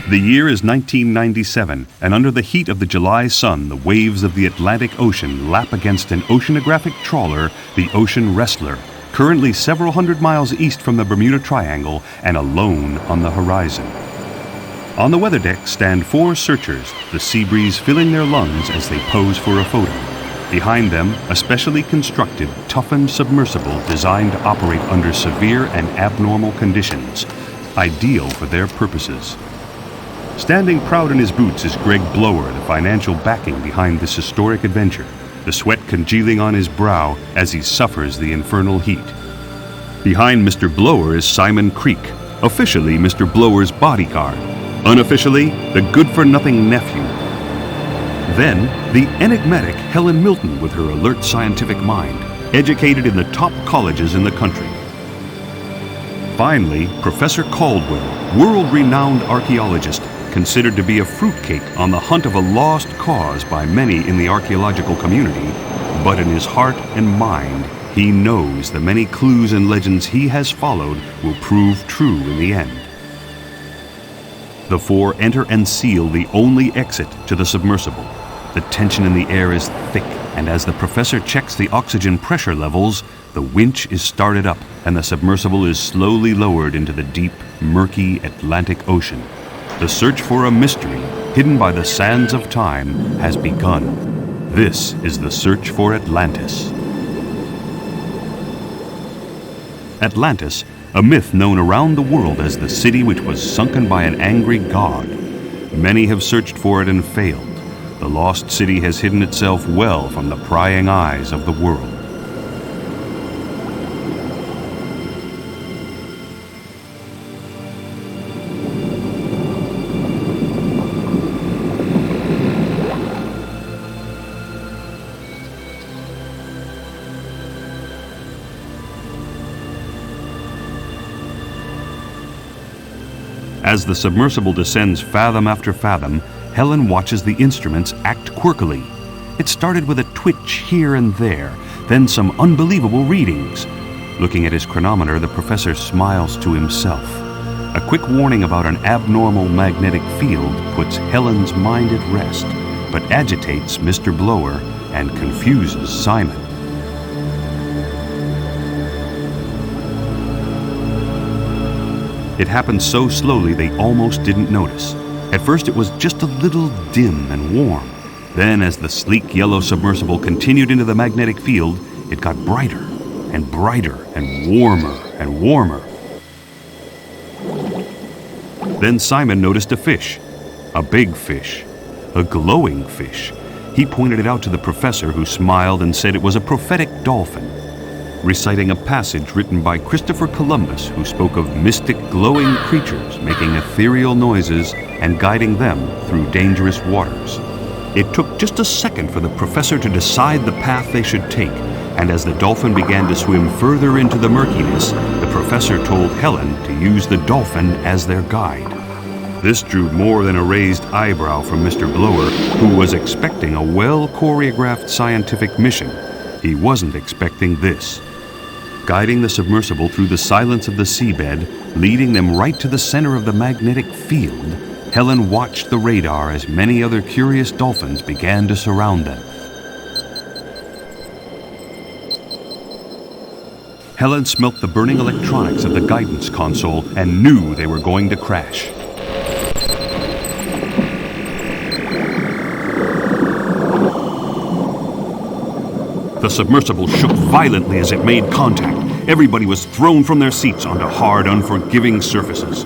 The year is 1997, and under the heat of the July sun, the waves of the Atlantic Ocean lap against an oceanographic trawler, the Ocean Wrestler, currently several hundred miles east from the Bermuda Triangle and alone on the horizon. On the weather deck stand 4 searchers, the sea breeze filling their lungs as they pose for a photo. Behind them, a specially constructed, toughened submersible designed to operate under severe and abnormal conditions, ideal for their purposes. Standing proud in his boots is Greg Blower, the financial backing behind this historic adventure, the sweat congealing on his brow as he suffers the infernal heat. Behind Mr. Blower is Simon Creek, officially Mr. Blower's bodyguard, unofficially the good-for-nothing nephew. Then, the enigmatic Helen Milton with her alert scientific mind, educated in the top colleges in the country. Finally, Professor Caldwell, world-renowned archaeologist, considered to be a fruitcake on the hunt of a lost cause by many in the archaeological community, but in his heart and mind, he knows the many clues and legends he has followed will prove true in the end. The 4 enter and seal the only exit to the submersible. The tension in the air is thick, and as the professor checks the oxygen pressure levels, the winch is started up and the submersible is slowly lowered into the deep, murky Atlantic Ocean. The search for a mystery hidden by the sands of time has begun. This is the search for Atlantis. Atlantis, a myth known around the world as the city which was sunken by an angry god. Many have searched for it and failed. The lost city has hidden itself well from the prying eyes of the world. As the submersible descends fathom after fathom, Helen watches the instruments act quirkily. It started with a twitch here and there, then some unbelievable readings. Looking at his chronometer, the professor smiles to himself. A quick warning about an abnormal magnetic field puts Helen's mind at rest, but agitates Mr. Blower and confuses Simon. It happened so slowly they almost didn't notice. At first it was just a little dim and warm. Then as the sleek yellow submersible continued into the magnetic field, it got brighter and brighter and warmer. Then Simon noticed a fish, a big fish, a glowing fish. He pointed it out to the professor, who smiled and said it was a prophetic dolphin, reciting a passage written by Christopher Columbus, who spoke of mystic glowing creatures making ethereal noises and guiding them through dangerous waters. It took just a second for the professor to decide the path they should take, and as the dolphin began to swim further into the murkiness, the professor told Helen to use the dolphin as their guide. This drew more than a raised eyebrow from Mr. Blower, who was expecting a well-choreographed scientific mission. He wasn't expecting this. Guiding the submersible through the silence of the seabed, leading them right to the center of the magnetic field, Helen watched the radar as many other curious dolphins began to surround them. Helen smelt the burning electronics of the guidance console and knew they were going to crash. The submersible shook violently as it made contact. Everybody was thrown from their seats onto hard, unforgiving surfaces.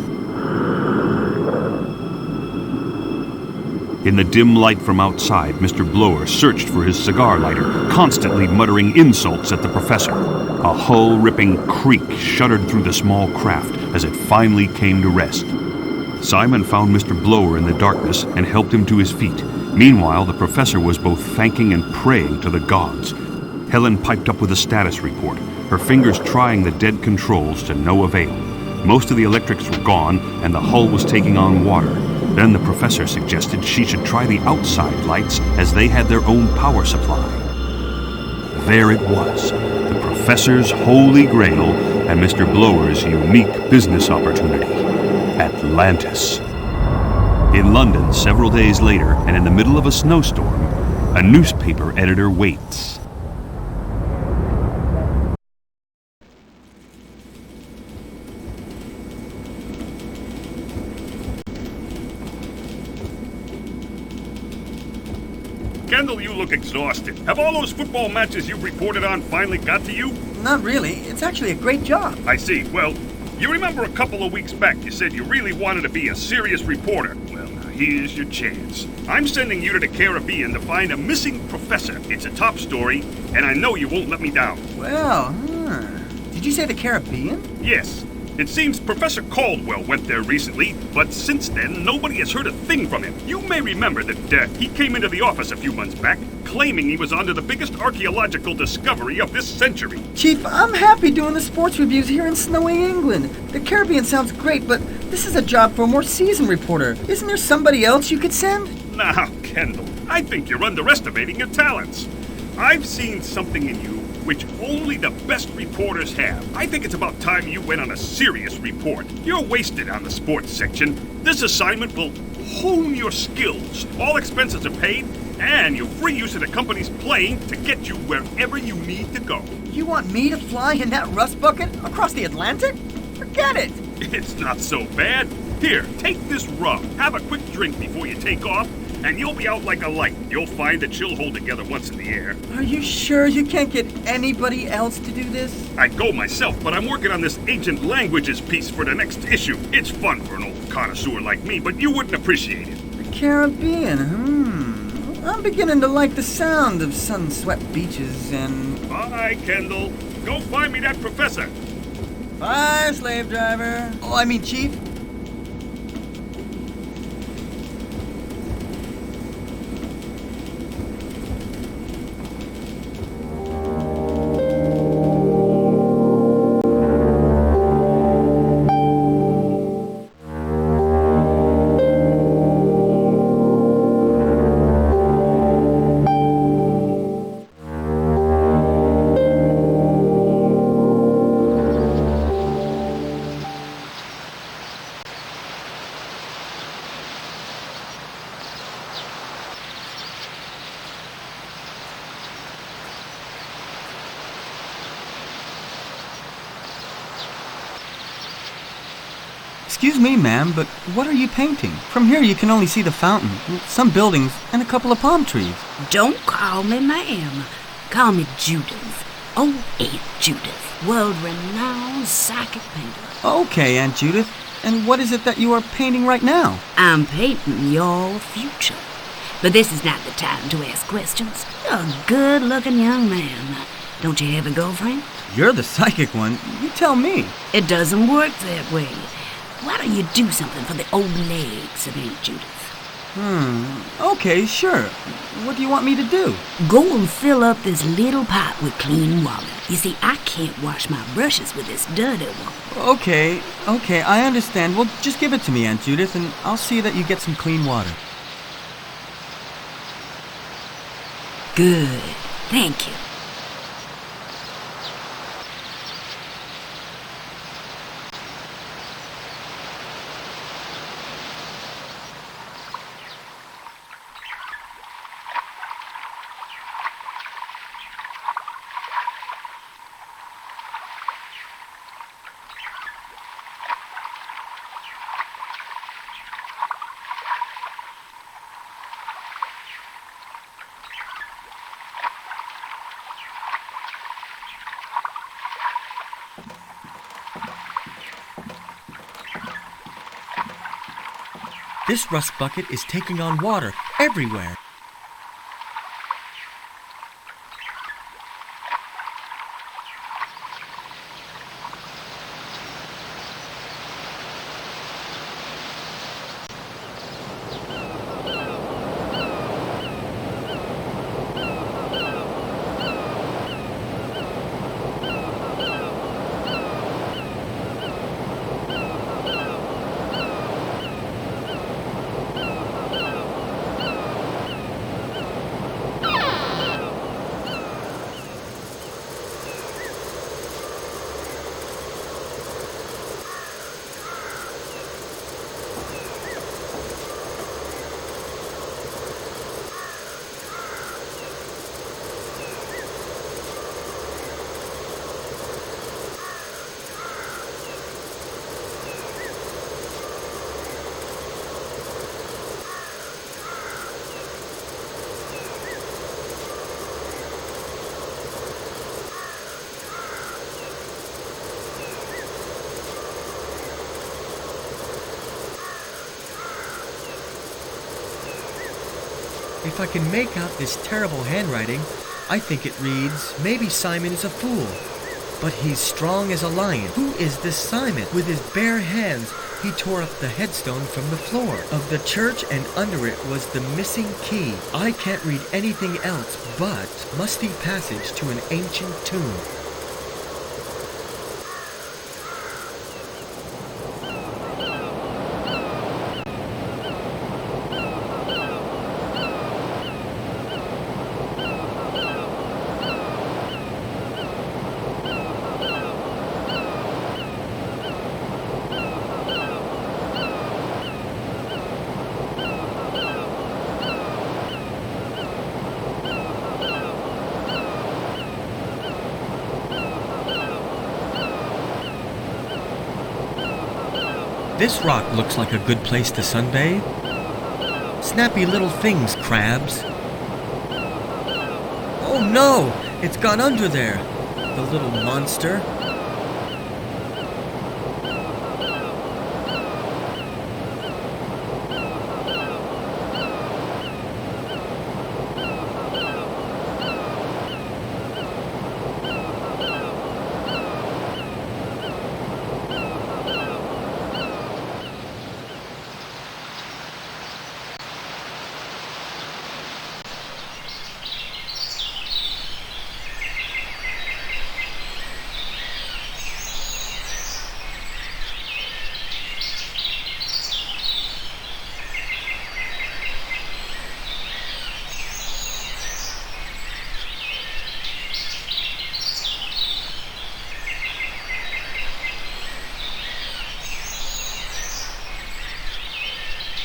In the dim light from outside, Mr. Blower searched for his cigar lighter, constantly muttering insults at the professor. A hull-ripping creak shuddered through the small craft as it finally came to rest. Simon found Mr. Blower in the darkness and helped him to his feet. Meanwhile, the professor was both thanking and praying to the gods. Helen piped up with a status report, her fingers trying the dead controls to no avail. Most of the electrics were gone, and the hull was taking on water. Then the professor suggested she should try the outside lights, as they had their own power supply. There it was, the professor's holy grail and Mr. Blower's unique business opportunity, Atlantis. In London, several days later, and in the middle of a snowstorm, a newspaper editor waits. Kendall, you look exhausted. Have all those football matches you reported on finally got to you? Not really. It's actually a great job. I see. Well, you remember a couple of weeks back you said you really wanted to be a serious reporter. Well, now here's your chance. I'm sending you to the Caribbean to find a missing professor. It's a top story, and I know you won't let me down. Well, Did you say the Caribbean? Yes. It seems Professor Caldwell went there recently, but since then, nobody has heard a thing from him. You may remember that he came into the office a few months back, claiming he was onto the biggest archaeological discovery of this century. Chief, I'm happy doing the sports reviews here in snowy England. The Caribbean sounds great, but this is a job for a more seasoned reporter. Isn't there somebody else you could send? Now, Kendall, I think you're underestimating your talents. I've seen something in you which only the best reporters have. I think it's about time you went on a serious report. You're wasted on the sports section. This assignment will hone your skills. All expenses are paid, and you'll free use of the company's plane to get you wherever you need to go. You want me to fly in that rust bucket across the Atlantic? Forget it! It's not so bad. Here, take this rum. Have a quick drink before you take off, and you'll be out like a light. You'll find that she'll hold together once in the air. Are you sure you can't get anybody else to do this? I'd go myself, but I'm working on this ancient languages piece for the next issue. It's fun for an old connoisseur like me, but you wouldn't appreciate it. The Caribbean, I'm beginning to like the sound of sun-swept beaches and... Bye, Kendall. Go find me that professor. Bye, slave driver. Oh, I mean, Chief. Excuse me, ma'am, but what are you painting? From here you can only see the fountain, some buildings, and a couple of palm trees. Don't call me ma'am. Call me Judith. Oh, Aunt Judith, world-renowned psychic painter. Okay, Aunt Judith. And what is it that you are painting right now? I'm painting your future. But this is not the time to ask questions. You're a good-looking young man. Don't you have a girlfriend? You're the psychic one. You tell me. It doesn't work that way. Why don't you do something for the old legs of Aunt Judith? Okay, sure. What do you want me to do? Go and fill up this little pot with clean water. You see, I can't wash my brushes with this dirty one. Okay, I understand. Well, just give it to me, Aunt Judith, and I'll see that you get some clean water. Good. Thank you. This rust bucket is taking on water everywhere. If I can make out this terrible handwriting, I think it reads, maybe Simon is a fool, but he's strong as a lion. Who is this Simon? With his bare hands, he tore up the headstone from the floor of the church, and under it was the missing key. I can't read anything else but musty passage to an ancient tomb. This rock looks like a good place to sunbathe. Snappy little things, crabs. Oh no! It's gone under there! The little monster.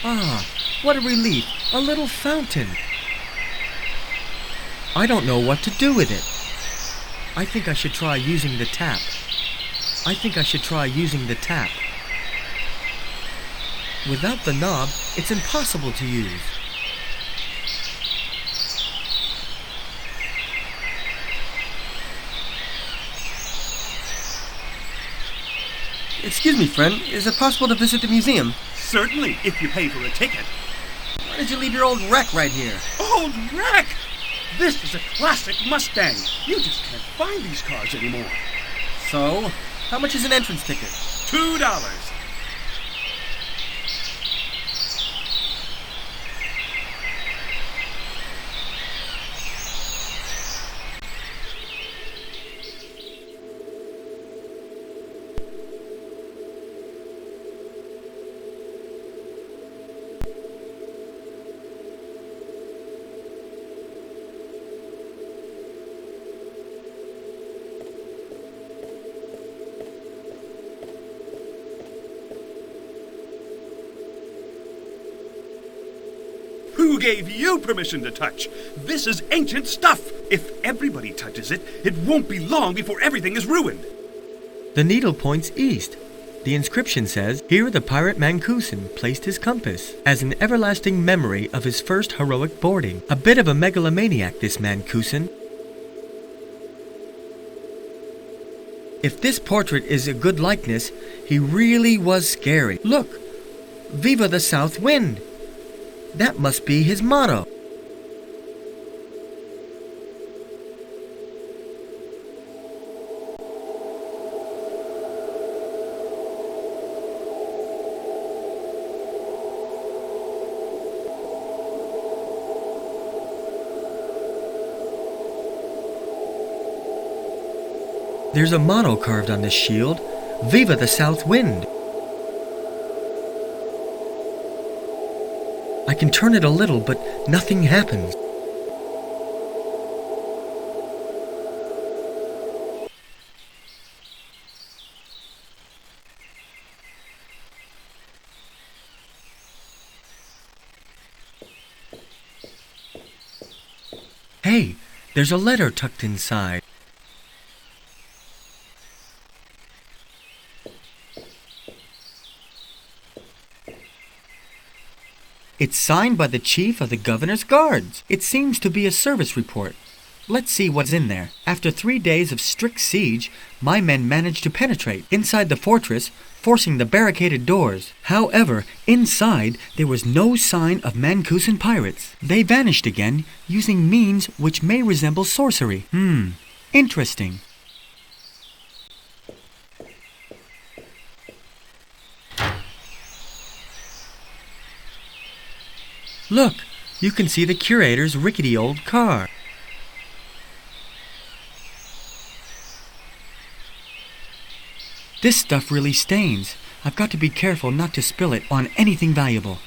Ah, what a relief! A little fountain! I don't know what to do with it. I think I should try using the tap. Without the knob, it's impossible to use. Excuse me, friend. Is it possible to visit the museum? Certainly, if you pay for a ticket. Why did you leave your old wreck right here? Old wreck! This is a classic Mustang. You just can't find these cars anymore. So, how much is an entrance ticket? $2. Who gave you permission to touch? This is ancient stuff. If everybody touches it, it won't be long before everything is ruined. The needle points east. The inscription says, "Here the pirate Mancuson placed his compass as an everlasting memory of his first heroic boarding." A bit of a megalomaniac, this Mancuson. If this portrait is a good likeness, he really was scary. Look! Viva the South Wind! That must be his motto. There's a motto carved on this shield, "Viva the South Wind." I can turn it a little, but nothing happens. Hey, there's a letter tucked inside. It's signed by the chief of the governor's guards. It seems to be a service report. Let's see what's in there. After 3 days of strict siege, my men managed to penetrate inside the fortress, forcing the barricaded doors. However, inside there was no sign of Mancusan pirates. They vanished again, using means which may resemble sorcery. Interesting. Look, you can see the curator's rickety old car. This stuff really stains. I've got to be careful not to spill it on anything valuable.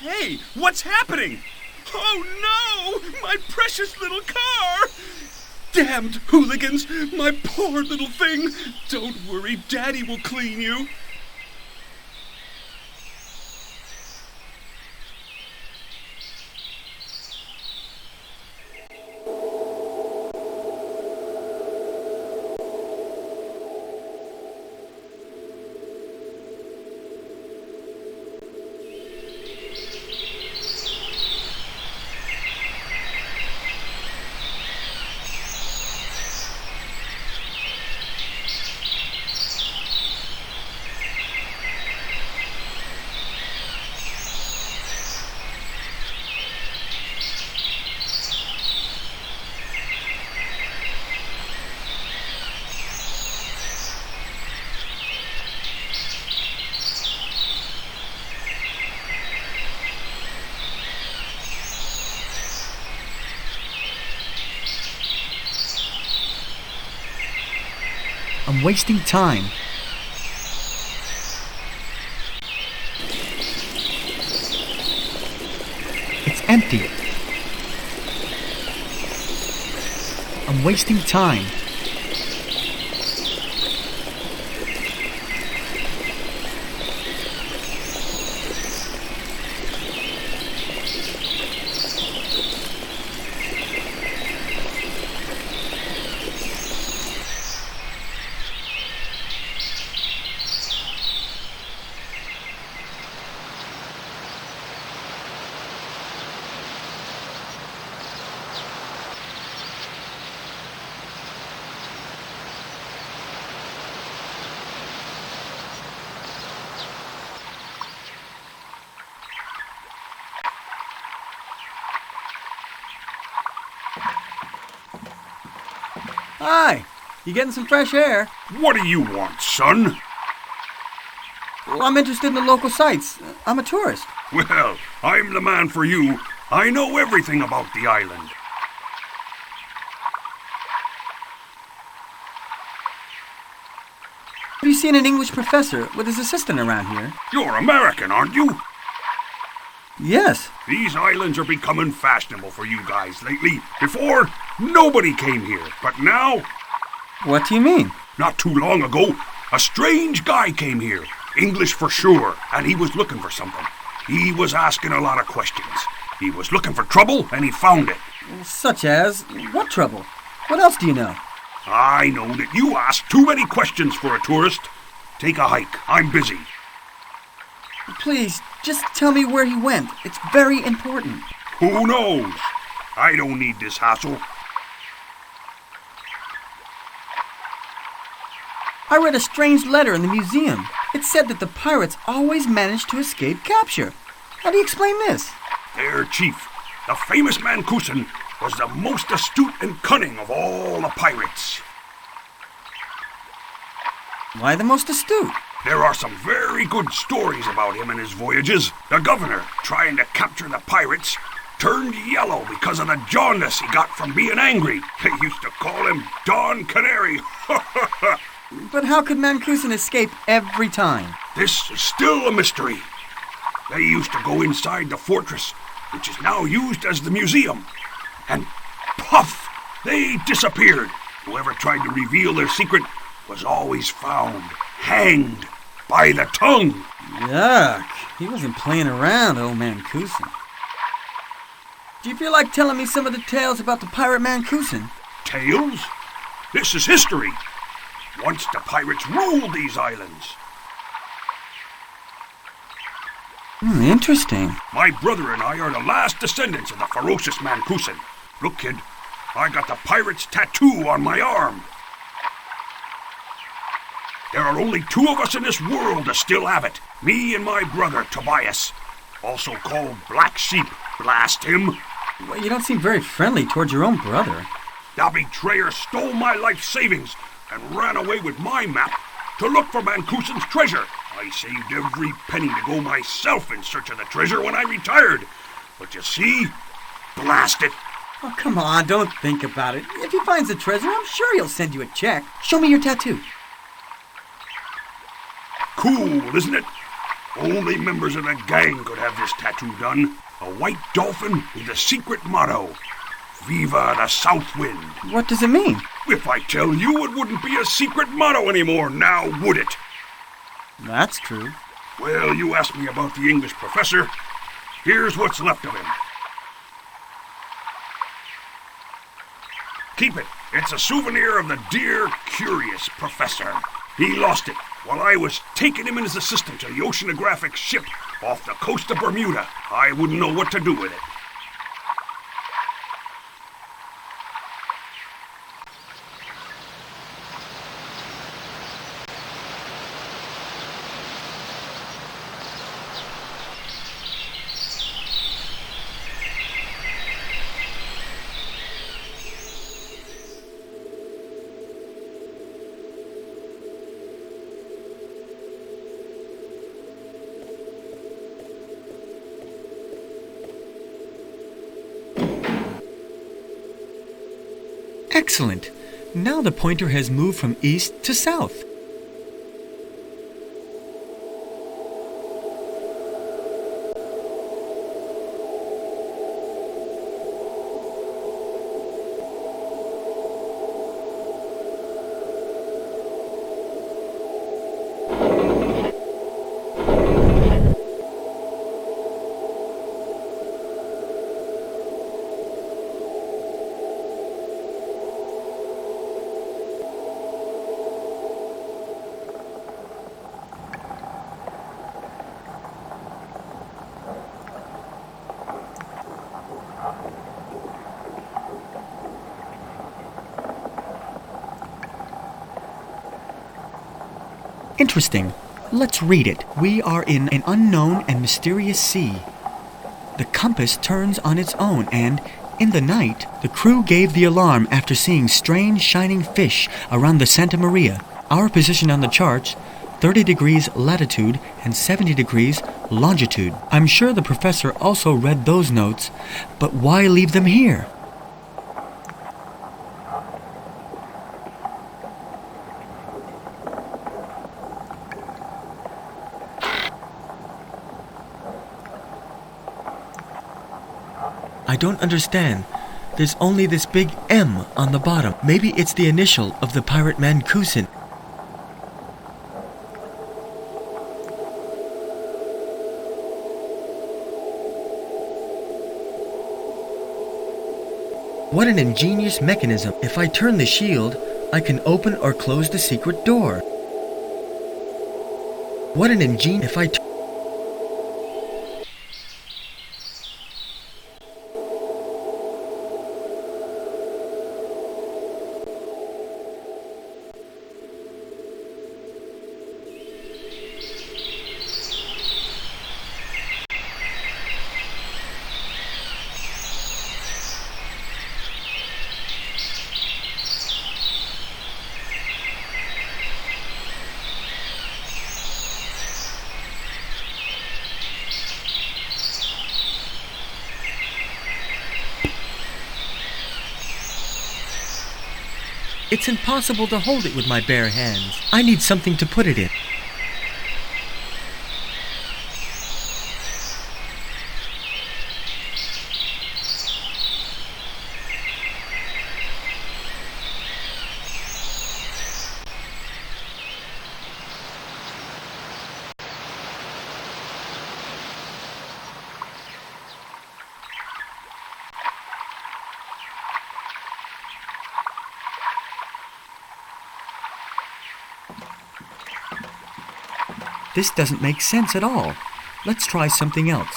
Hey, what's happening? Oh no! My precious little car! Damned hooligans! My poor little thing! Don't worry, Daddy will clean you. I'm wasting time. It's empty. I'm wasting time. Hi! You getting some fresh air? What do you want, son? Well, I'm interested in the local sites. I'm a tourist. Well, I'm the man for you. I know everything about the island. Have you seen an English professor with his assistant around here? You're American, aren't you? Yes. These islands are becoming fashionable for you guys lately. Before, nobody came here, but now, What do you mean? not too long ago, a strange guy came here. English for sure, and he was looking for something. He was asking a lot of questions. He was looking for trouble, and he found it. Such as what trouble? What else do you know? I know that you ask too many questions for a tourist. Take a hike. I'm busy. Please, just tell me where he went. It's very important. Who knows? I don't need this hassle. I read a strange letter in the museum. It said that the pirates always managed to escape capture. How do you explain this? Their chief, the famous Mancusan, was the most astute and cunning of all the pirates. Why the most astute? There are some very good stories about him and his voyages. The governor, trying to capture the pirates, turned yellow because of the jaundice he got from being angry. They used to call him Don Canary. But how could Mancusan escape every time? This is still a mystery. They used to go inside the fortress, which is now used as the museum. And puff, they disappeared. Whoever tried to reveal their secret was always found, hanged by the tongue. Yuck. He wasn't playing around, old Mancusan. Do you feel like telling me some of the tales about the pirate Mancusan? Tales? This is history. Once the pirates ruled these islands. Interesting. My brother and I are the last descendants of the ferocious Mancusan. Look, kid, I got the pirate's tattoo on my arm. There are only two of us in this world that still have it. Me and my brother, Tobias. Also called Black Sheep. Blast him. Well, you don't seem very friendly towards your own brother. The betrayer stole my life savings and ran away with my map to look for Mancusan's treasure. I saved every penny to go myself in search of the treasure when I retired. But you see, blast it. Oh, come on, don't think about it. If he finds the treasure, I'm sure he'll send you a check. Show me your tattoo. Cool, isn't it? Only members of the gang could have this tattoo done. A white dolphin with the secret motto, Viva the South Wind. What does it mean? If I tell you, it wouldn't be a secret motto anymore, now would it? That's true. Well, you asked me about the English professor. Here's what's left of him. Keep it. It's a souvenir of the dear, curious professor. He lost it while I was taking him and his assistant to the oceanographic ship off the coast of Bermuda. I wouldn't know what to do with it. Excellent. Now the pointer has moved from east to south. Interesting. Let's read it. We are in an unknown and mysterious sea. The compass turns on its own, and in the night, the crew gave the alarm after seeing strange shining fish around the Santa Maria. Our position on the charts, 30 degrees latitude and 70 degrees longitude. I'm sure the professor also read those notes, but why leave them here? I don't understand. There's only this big M on the bottom. Maybe it's the initial of the pirate Mancusan. What an ingenious mechanism. If I turn the shield, I can open or close the secret door. What an ingenious... It's impossible to hold it with my bare hands. I need something to put it in. This doesn't make sense at all. Let's try something else.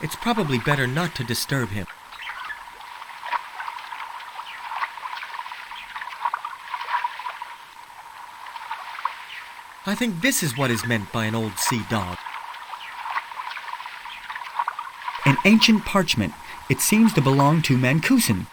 It's probably better not to disturb him. I think this is what is meant by an old sea dog. An ancient parchment. It seems to belong to Mancuson.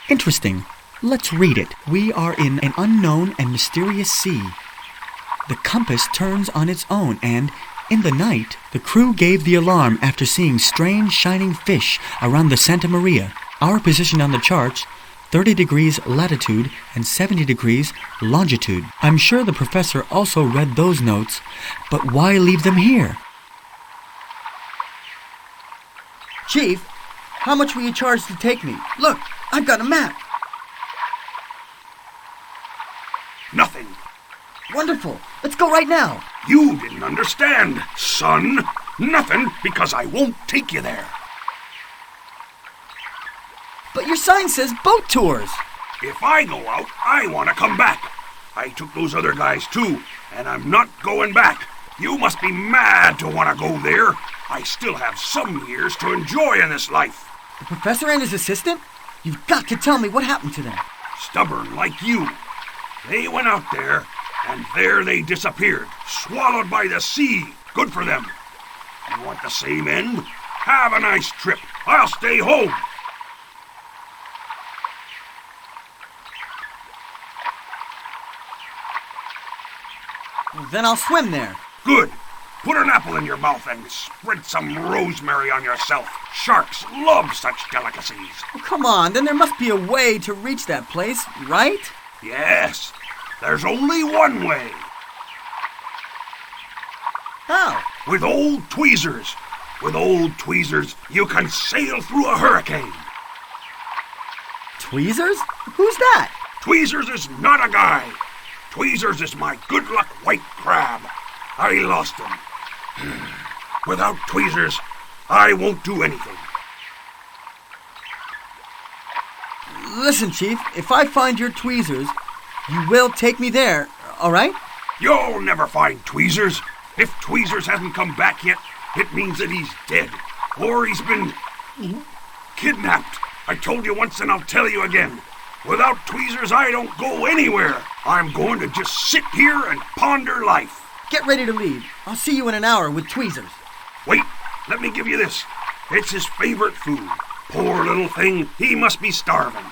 Interesting. Let's read it. We are in an unknown and mysterious sea. The compass turns on its own, and in the night, the crew gave the alarm after seeing strange shining fish around the Santa Maria. Our position on the charts, 30 degrees latitude and 70 degrees longitude. I'm sure the professor also read those notes, but why leave them here? Chief, how much will you charge to take me? Look, I've got a map. Nothing. Wonderful. Let's go right now. You didn't understand, son. Nothing, because I won't take you there. But your sign says boat tours. If I go out, I want to come back. I took those other guys too, and I'm not going back. You must be mad to want to go there. I still have some years to enjoy in this life. The professor and his assistant? You've got to tell me what happened to them. Stubborn like you. They went out there, and there they disappeared, swallowed by the sea. Good for them. You want the same end? Have a nice trip. I'll stay home. Well, then I'll swim there. Good. Put an apple in your mouth and spread some rosemary on yourself. Sharks love such delicacies. Oh, come on, then there must be a way to reach that place, right? Yes, there's only one way. How? With old tweezers. With old tweezers, you can sail through a hurricane. Tweezers? Who's that? Tweezers is not a guy. Tweezers is my good luck white crab. I lost him. Without tweezers, I won't do anything. Listen, Chief, if I find your tweezers, you will take me there, all right? You'll never find tweezers. If tweezers hasn't come back yet, it means that he's dead. Or he's been kidnapped. I told you once and I'll tell you again. Without tweezers, I don't go anywhere. I'm going to just sit here and ponder life. Get ready to leave. I'll see you in an hour with tweezers. Wait, let me give you this. It's his favorite food. Poor little thing, he must be starving.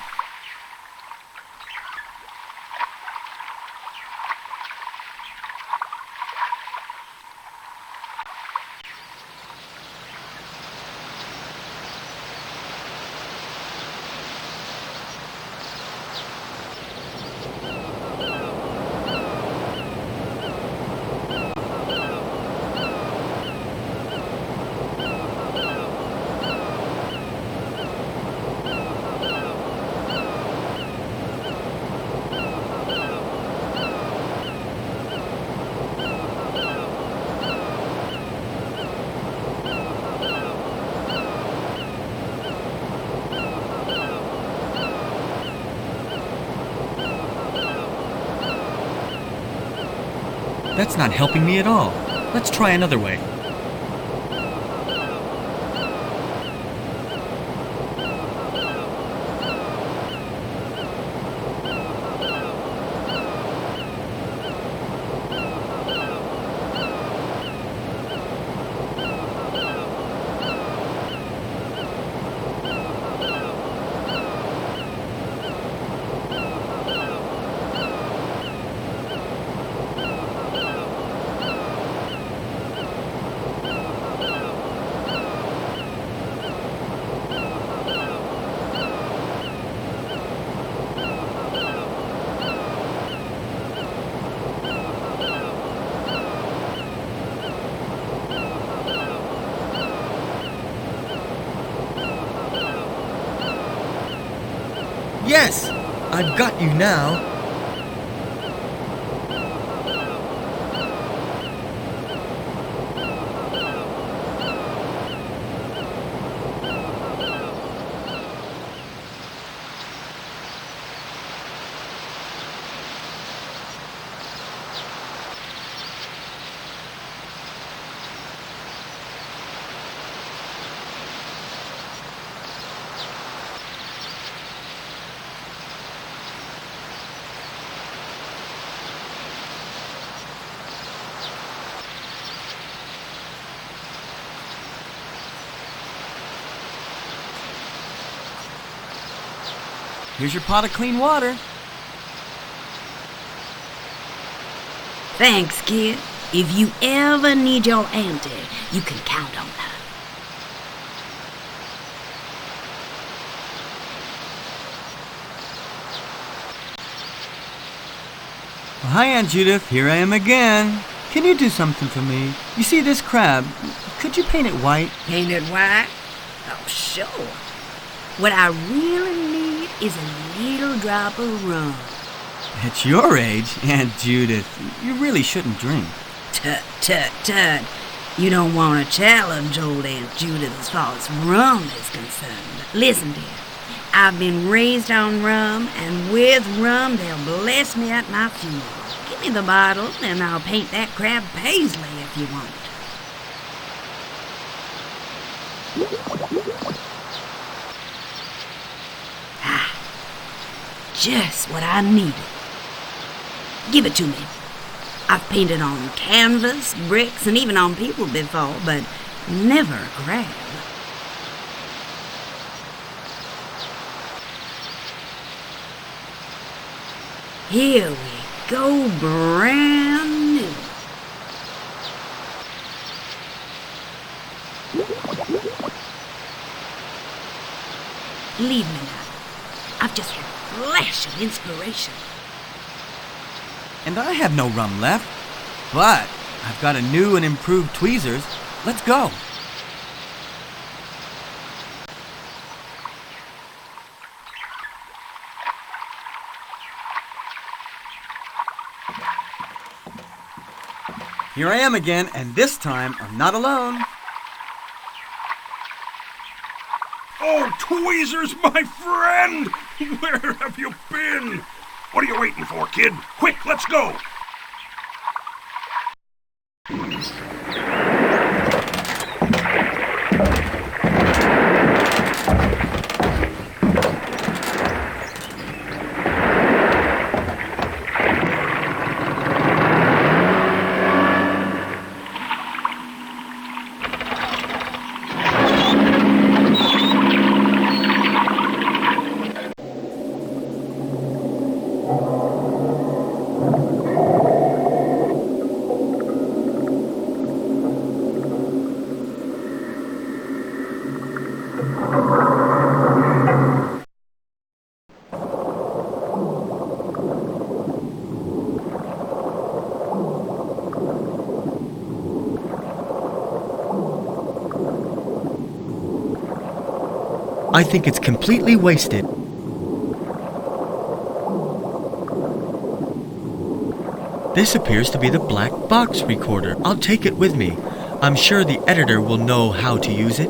That's not helping me at all. Let's try another way. Yes! I've got you now. Here's your pot of clean water. Thanks, kid. If you ever need your auntie, you can count on her. Well, hi, Aunt Judith. Here I am again. Can you do something for me? You see this crab? Could you paint it white? Paint it white? Oh, sure. What I really need is a little drop of rum. At your age, Aunt Judith, you really shouldn't drink. Tut, tut, tut. You don't want to challenge old Aunt Judith as far as rum is concerned. Listen, dear. I've been raised on rum, and with rum, they'll bless me at my funeral. Give me the bottle, and I'll paint that crab paisley if you want. Ah, just what I needed. Give it to me. I've painted on canvas, bricks, and even on people before, but never a crab. Here we go, brand new. Leave me now. I've just had a flash of inspiration. And I have no rum left, but I've got a new and improved tweezers. Let's go. Here I am again, and this time I'm not alone. Oh, tweezers, my friend! Where have you been? What are you waiting for, kid? Quick, let's go! I think it's completely wasted. This appears to be the black box recorder. I'll take it with me. I'm sure the editor will know how to use it.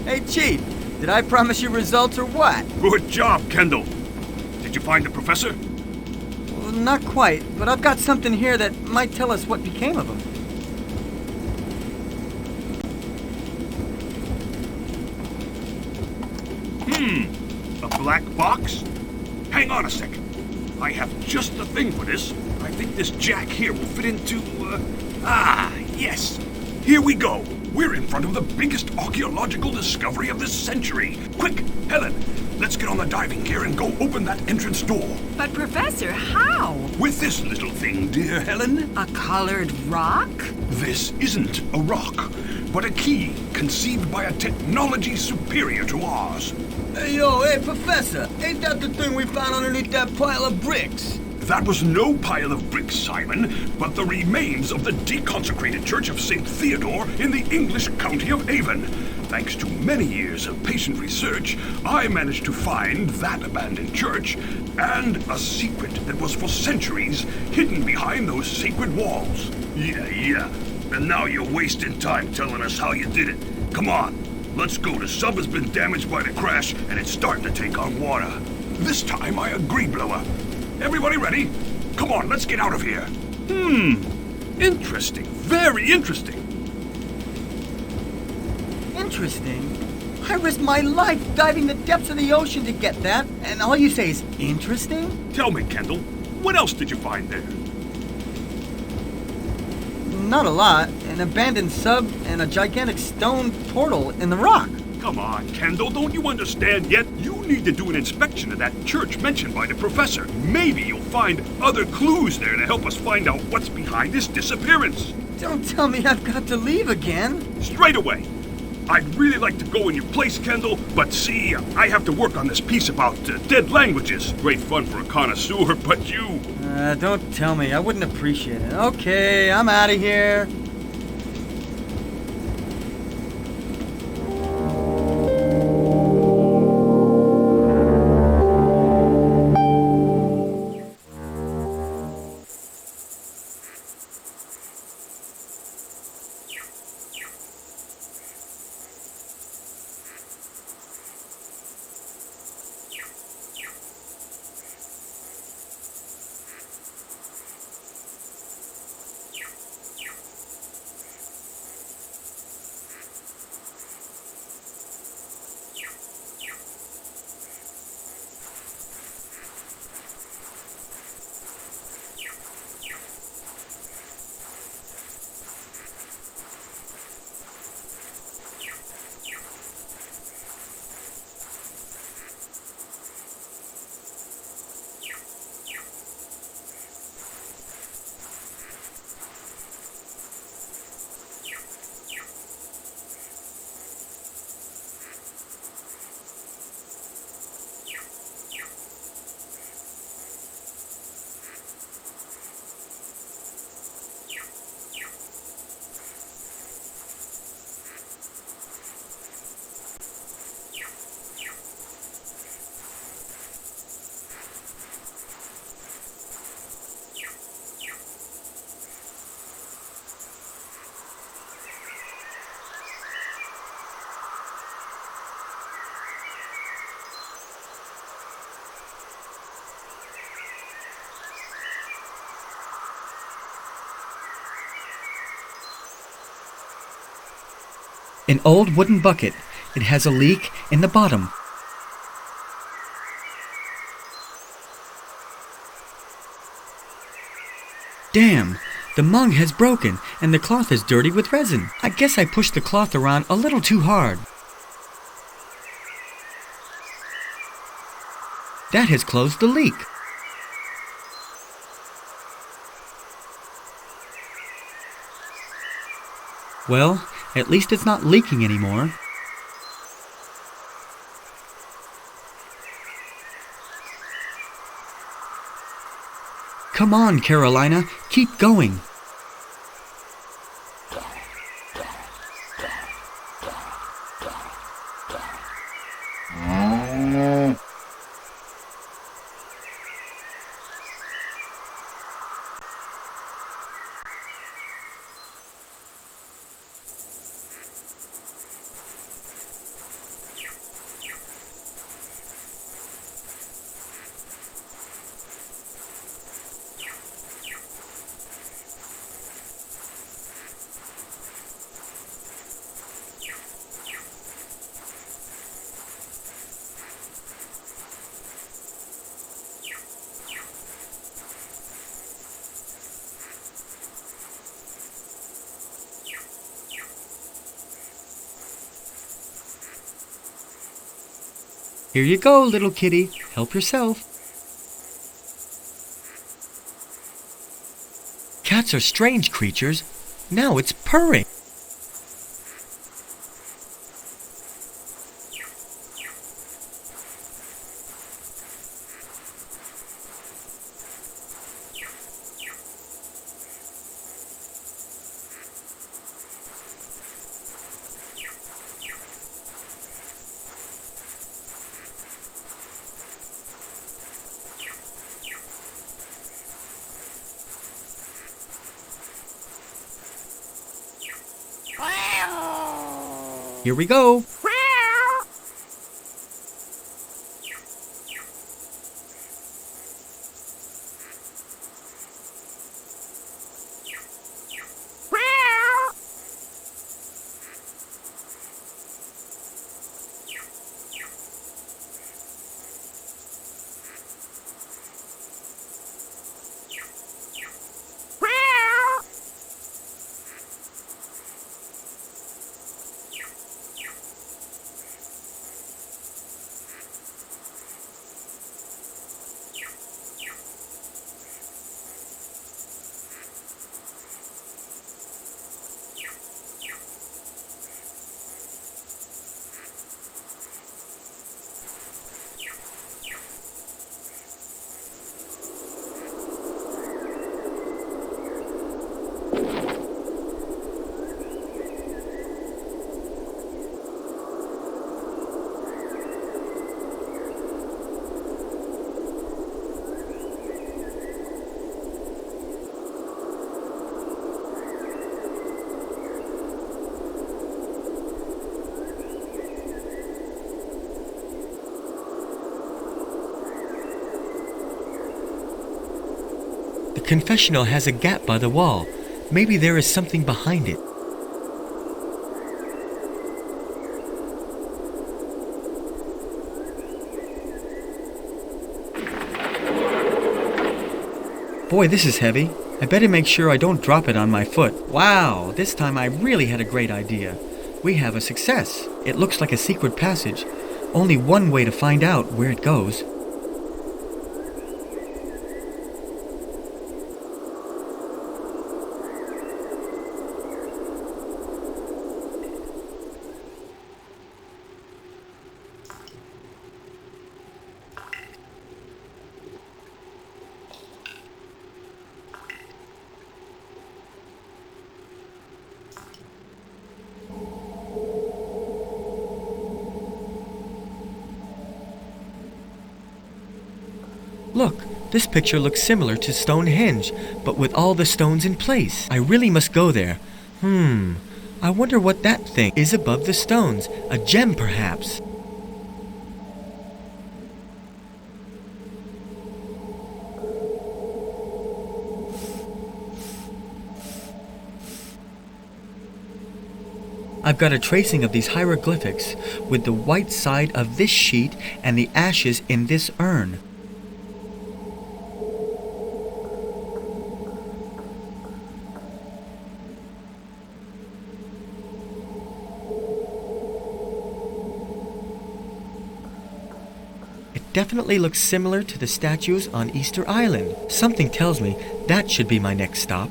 Hey, Chief, did I promise you results or what? Good job, Kendall. Did you find the professor? Well, not quite, but I've got something here that might tell us what became of him. A black box? Hang on a second. I have just the thing for this. I think this jack here will fit into, yes. Here we go. We're in front of the biggest archaeological discovery of this century. Quick, Helen, let's get on the diving gear and go open that entrance door. But Professor, how? With this little thing, dear Helen. A colored rock? This isn't a rock, but a key conceived by a technology superior to ours. Hey, Professor, ain't that the thing we found underneath that pile of bricks? That was no pile of bricks, Simon, but the remains of the deconsecrated Church of St. Theodore in the English county of Avon. Thanks to many years of patient research, I managed to find that abandoned church and a secret that was for centuries hidden behind those sacred walls. Yeah. And now you're wasting time telling us how you did it. Come on, let's go. The sub has been damaged by the crash and it's starting to take on water. This time I agree, Blower. Everybody ready? Come on, let's get out of here. Interesting. Very interesting. Interesting? I risked my life diving the depths of the ocean to get that, and all you say is interesting? Tell me, Kendall, what else did you find there? Not a lot. An abandoned sub and a gigantic stone portal in the rock. Come on, Kendall, don't you understand yet? You need to do an inspection of that church mentioned by the professor. Maybe you'll find other clues there to help us find out what's behind this disappearance. Don't tell me I've got to leave again. Straight away. I'd really like to go in your place, Kendall, but see, I have to work on this piece about dead languages. Great fun for a connoisseur, but you... Don't tell me. I wouldn't appreciate it. Okay, I'm out of here. An old wooden bucket. It has a leak in the bottom. Damn! The mug has broken and the cloth is dirty with resin. I guess I pushed the cloth around a little too hard. That has closed the leak. Well, at least it's not leaking anymore. Come on, Carolina, keep going. Here you go, little kitty. Help yourself. Cats are strange creatures. Now it's purring. Here we go. The confessional has a gap by the wall. Maybe there is something behind it. Boy, this is heavy. I better make sure I don't drop it on my foot. Wow, this time I really had a great idea. We have a success. It looks like a secret passage. Only one way to find out where it goes. Look, this picture looks similar to Stonehenge, but with all the stones in place. I really must go there. I wonder what that thing is above the stones. A gem, perhaps. I've got a tracing of these hieroglyphics with the white side of this sheet and the ashes in this urn. Definitely looks similar to the statues on Easter Island. Something tells me that should be my next stop.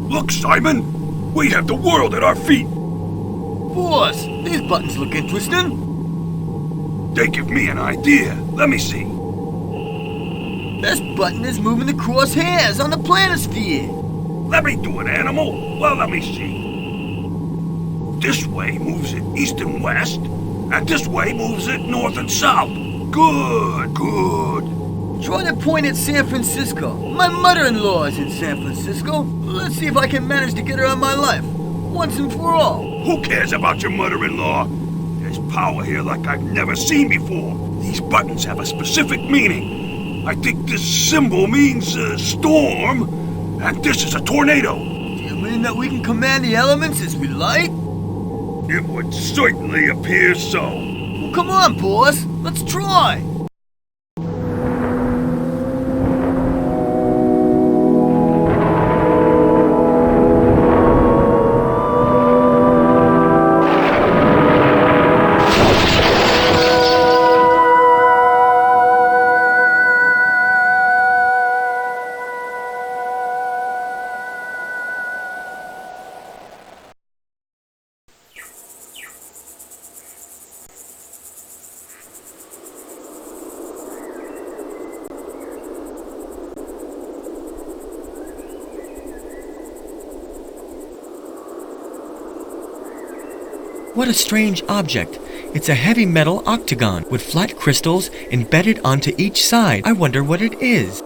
Look, Simon! We have the world at our feet! Boss, these buttons look interesting. They give me an idea. Let me see. This button is moving the crosshairs on the planisphere. Let me do it, animal. Well, let me see. This way moves it east and west, and this way moves it north and south. Good, good. Try to point at San Francisco. My mother-in-law is in San Francisco. Let's see if I can manage to get her on my life, once and for all. Who cares about your mother-in-law? There's power here like I've never seen before. These buttons have a specific meaning. I think this symbol means storm, and this is a tornado. Do you mean that we can command the elements as we like? It would certainly appear so. Well, come on, boss. Let's try. What a strange object. It's a heavy metal octagon with flat crystals embedded onto each side. I wonder what it is.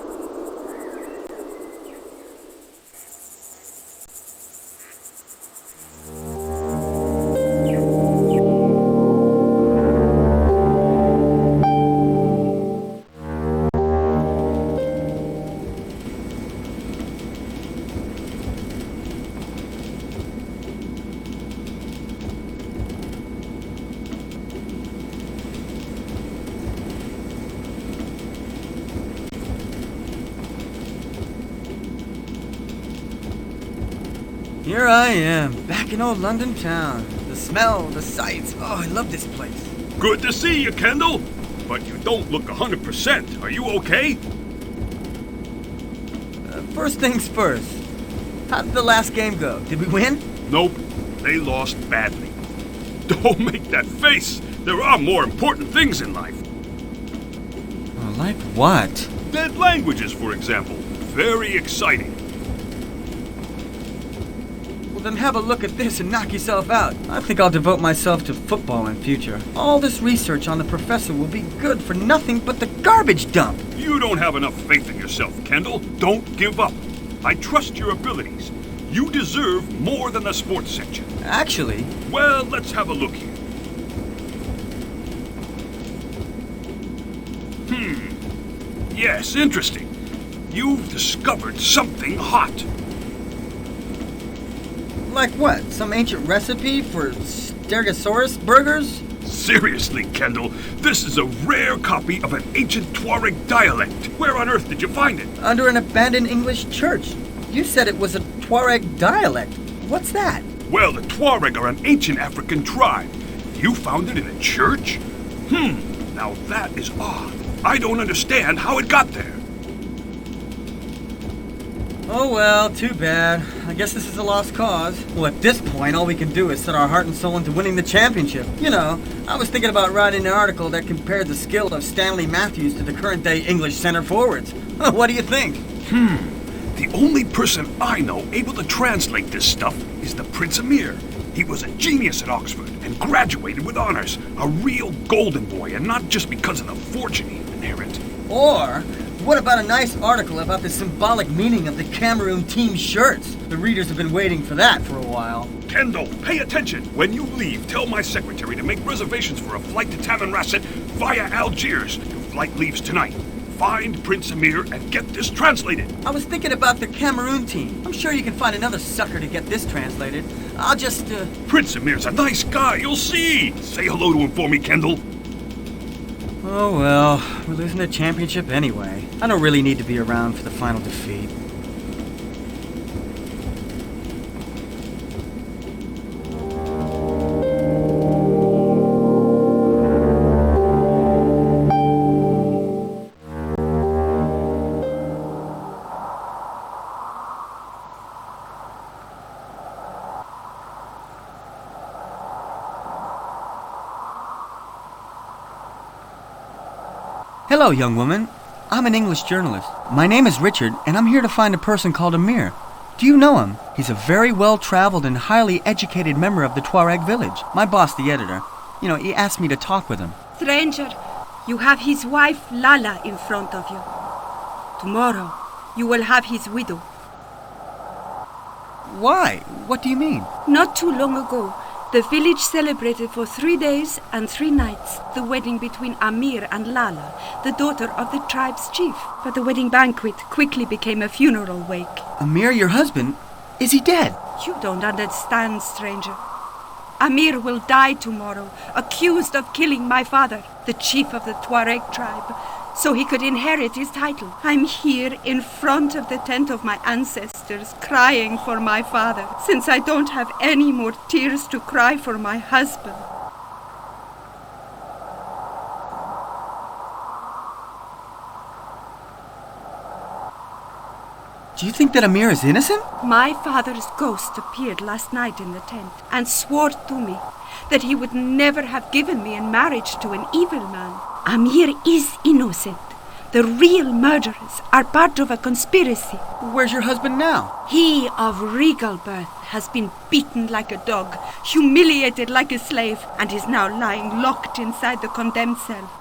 Here I am, back in old London town. The smell, the sights. Oh, I love this place. Good to see you, Kendall. But you don't look 100%. Are you okay? First things first. How did the last game go? Did we win? Nope. They lost badly. Don't make that face. There are more important things in life. Like what? Dead languages, for example. Very exciting. Well, then have a look at this and knock yourself out. I think I'll devote myself to football in future. All this research on the professor will be good for nothing but the garbage dump. You don't have enough faith in yourself, Kendall. Don't give up. I trust your abilities. You deserve more than the sports section. Actually, Well, let's have a look here. Yes, interesting. You've discovered something hot. like what? Some ancient recipe for Stegosaurus burgers? Seriously, Kendall, this is a rare copy of an ancient Tuareg dialect. Where on earth did you find it? Under an abandoned English church. You said it was a Tuareg dialect. What's that? Well, the Tuareg are an ancient African tribe. You found it in a church? Now that is odd. I don't understand how it got there. Oh well, too bad. I guess this is a lost cause. Well, at this point, all we can do is set our heart and soul into winning the championship. You know, I was thinking about writing an article that compared the skill of Stanley Matthews to the current-day English center forwards. What do you think? The only person I know able to translate this stuff is the Prince Amir. He was a genius at Oxford and graduated with honors. A real golden boy, and not just because of the fortune he inherited. Or, what about a nice article about the symbolic meaning of the Cameroon team shirts? The readers have been waiting for that for a while. Kendall, pay attention. When you leave, tell my secretary to make reservations for a flight to Tamanrasset via Algiers. Your flight leaves tonight. Find Prince Amir and get this translated. I was thinking about the Cameroon team. I'm sure you can find another sucker to get this translated. I'll just, Prince Amir's a nice guy, you'll see. Say hello to him for me, Kendall. Oh well, we're losing the championship anyway. I don't really need to be around for the final defeat. Hello, young woman. I'm an English journalist. My name is Richard, and I'm here to find a person called Amir. Do you know him? He's a very well-traveled and highly educated member of the Tuareg village. My boss, the editor, he asked me to talk with him. Stranger, you have his wife Lala in front of you. Tomorrow, you will have his widow. Why? What do you mean? Not too long ago, the village celebrated for 3 days and 3 nights the wedding between Amir and Lala, the daughter of the tribe's chief. But the wedding banquet quickly became a funeral wake. Amir, your husband, is he dead? You don't understand, stranger. Amir will die tomorrow, accused of killing my father, the chief of the Tuareg tribe, so he could inherit his title. I'm here in front of the tent of my ancestors, crying for my father, since I don't have any more tears to cry for my husband. Do you think that Amir is innocent? My father's ghost appeared last night in the tent and swore to me that he would never have given me in marriage to an evil man. Amir is innocent, The real murderers are part of a conspiracy. Where's your husband now? He of regal birth has been beaten like a dog, humiliated like a slave, and is now lying locked inside the condemned cell.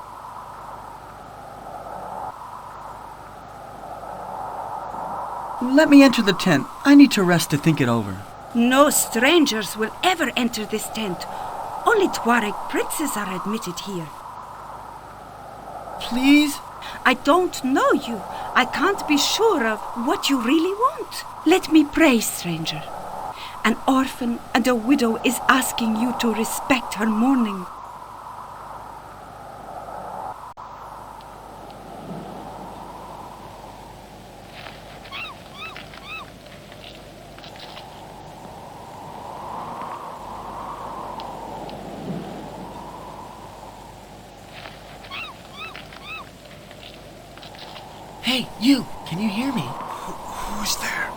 Let me enter the tent. I need to rest to think it over. No strangers will ever enter this tent. Only Tuareg princes are admitted here. Please? I don't know you. I can't be sure of what you really want. Let me pray, stranger. An orphan and a widow is asking you to respect her mourning. Hey, you! Can you hear me? Who's there?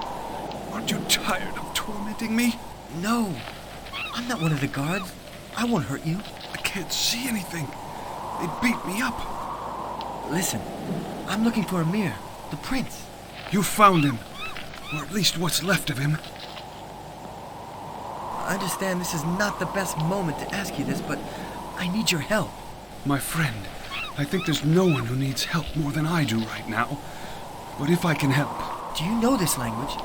Aren't you tired of tormenting me? No, I'm not one of the guards. I won't hurt you. I can't see anything. They beat me up. Listen, I'm looking for Amir, the prince. You found him. Or at least what's left of him. I understand this is not the best moment to ask you this, but I need your help. My friend, I think there's no one who needs help more than I do right now. But if I can help... Do you know this language?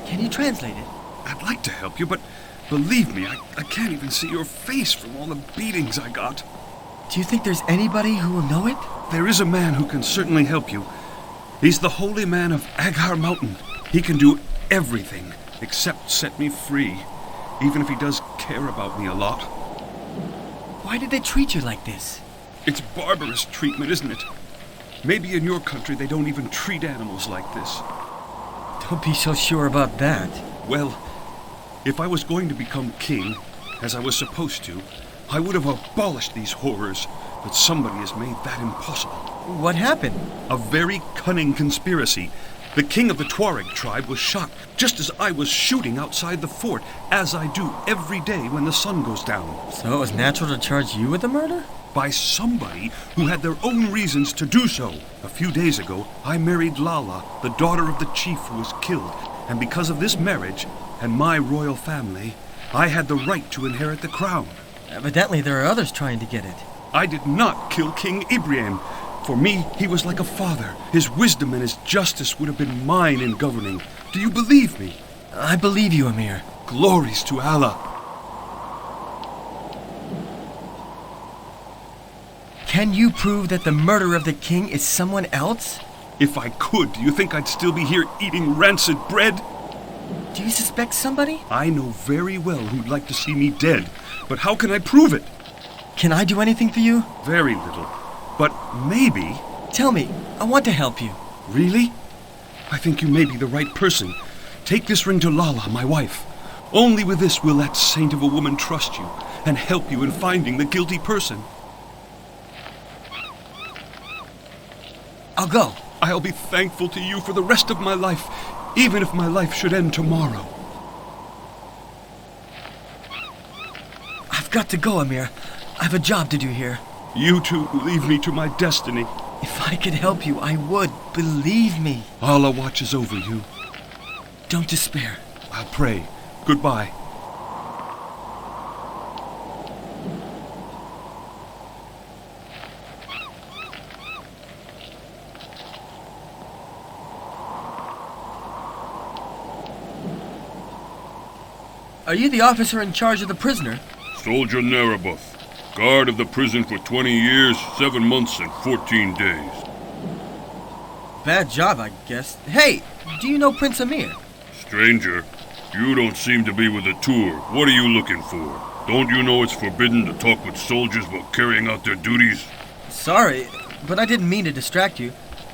Can you translate it? I'd like to help you, but believe me, I can't even see your face from all the beatings I got. Do you think there's anybody who will know it? There is a man who can certainly help you. He's the holy man of Aghar Mountain. He can do everything except set me free, even if he does care about me a lot. Why did they treat you like this? It's barbarous treatment, isn't it? Maybe in your country they don't even treat animals like this. Don't be so sure about that. Well, if I was going to become king, as I was supposed to, I would have abolished these horrors, but somebody has made that impossible. What happened? A very cunning conspiracy. The king of the Tuareg tribe was shot just as I was shooting outside the fort, as I do every day when the sun goes down. So it was natural to charge you with the murder? By somebody who had their own reasons to do so. A few days ago, I married Lala, the daughter of the chief who was killed, and because of this marriage and my royal family, I had the right to inherit the crown. Evidently there are others trying to get it. I did not kill King Ibrahim. For me, he was like a father. His wisdom and his justice would have been mine in governing. Do you believe me? I believe you, Amir. Glories to Allah. Can you prove that the murderer of the king is someone else? If I could, do you think I'd still be here eating rancid bread? Do you suspect somebody? I know very well who'd like to see me dead, but how can I prove it? Can I do anything for you? Very little. But maybe... Tell me. I want to help you. Really? I think you may be the right person. Take this ring to Lala, my wife. Only with this will that saint of a woman trust you and help you in finding the guilty person. I'll go. I'll be thankful to you for the rest of my life, even if my life should end tomorrow. I've got to go, Amir. I have a job to do here. You two leave me to my destiny. If I could help you, I would. Believe me. Allah watches over you. Don't despair. I'll pray. Goodbye. Are you the officer in charge of the prisoner? Soldier Narabuth, guard of the prison for 20 years, 7 months, and 14 days. Bad job, I guess. Hey, do you know Prince Amir? Stranger, you don't seem to be with the tour. What are you looking for? Don't you know it's forbidden to talk with soldiers while carrying out their duties? Sorry, but I didn't mean to distract you.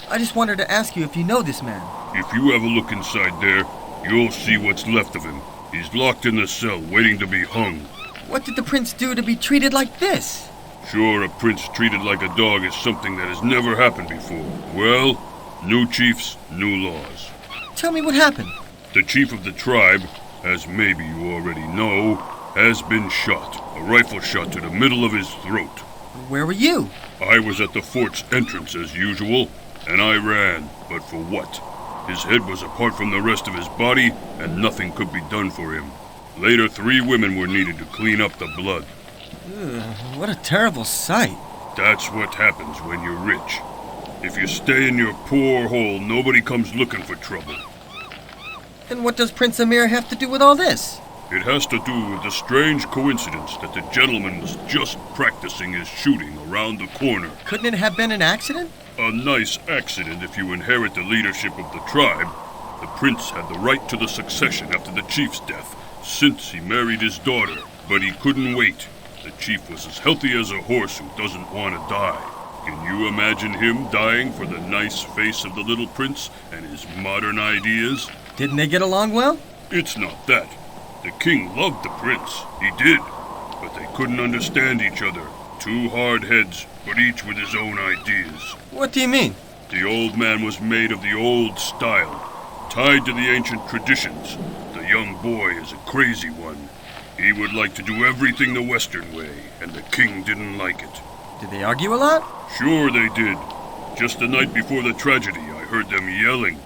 I just wanted to ask you if you know this man. If you have a look inside there, you'll see what's left of him. He's locked in the cell, waiting to be hung. What did the prince do to be treated like this? Sure, a prince treated like a dog is something that has never happened before. Well, new chiefs, new laws. Tell me what happened. The chief of the tribe, as maybe you already know, has been shot. A rifle shot to the middle of his throat. Where were you? I was at the fort's entrance as usual. and I ran. But for what? His head was apart from the rest of his body, and nothing could be done for him. Later, 3 women were needed to clean up the blood. What a terrible sight. That's what happens when you're rich. If you stay in your poor hole, nobody comes looking for trouble. Then what does Prince Amir have to do with all this? It has to do with the strange coincidence that the gentleman was just practicing his shooting around the corner. Couldn't it have been an accident? A nice accident if you inherit the leadership of the tribe. The prince had the right to the succession after the chief's death, since he married his daughter, but he couldn't wait. The chief was as healthy as a horse who doesn't want to die. Can you imagine him dying for the nice face of the little prince and his modern ideas? Didn't they get along well? It's not that. The king loved the prince. He did. But they couldn't understand each other. 2 hard heads, but each with his own ideas. What do you mean? The old man was made of the old style, tied to the ancient traditions. The young boy is a crazy one. He would like to do everything the Western way, and the king didn't like it. Did they argue a lot? Sure they did. Just the night before the tragedy, I heard them yelling.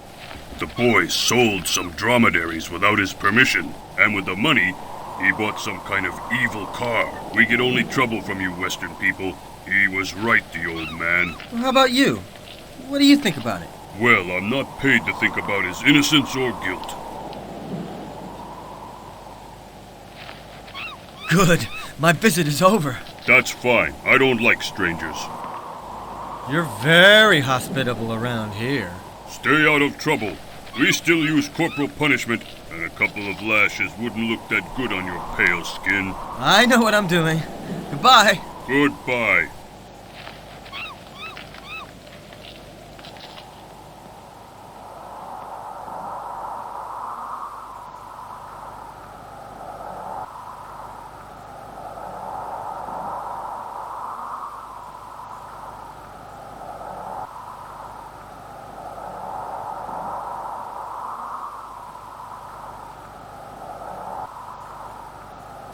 The boy sold some dromedaries without his permission, and with the money, he bought some kind of evil car. We get only trouble from you Western people. He was right, the old man. Well, how about you? What do you think about it? Well, I'm not paid to think about his innocence or guilt. Good. My visit is over. That's fine. I don't like strangers. You're very hospitable around here. Stay out of trouble. We still use corporal punishment, and a couple of lashes wouldn't look that good on your pale skin. I know what I'm doing. Goodbye. Goodbye.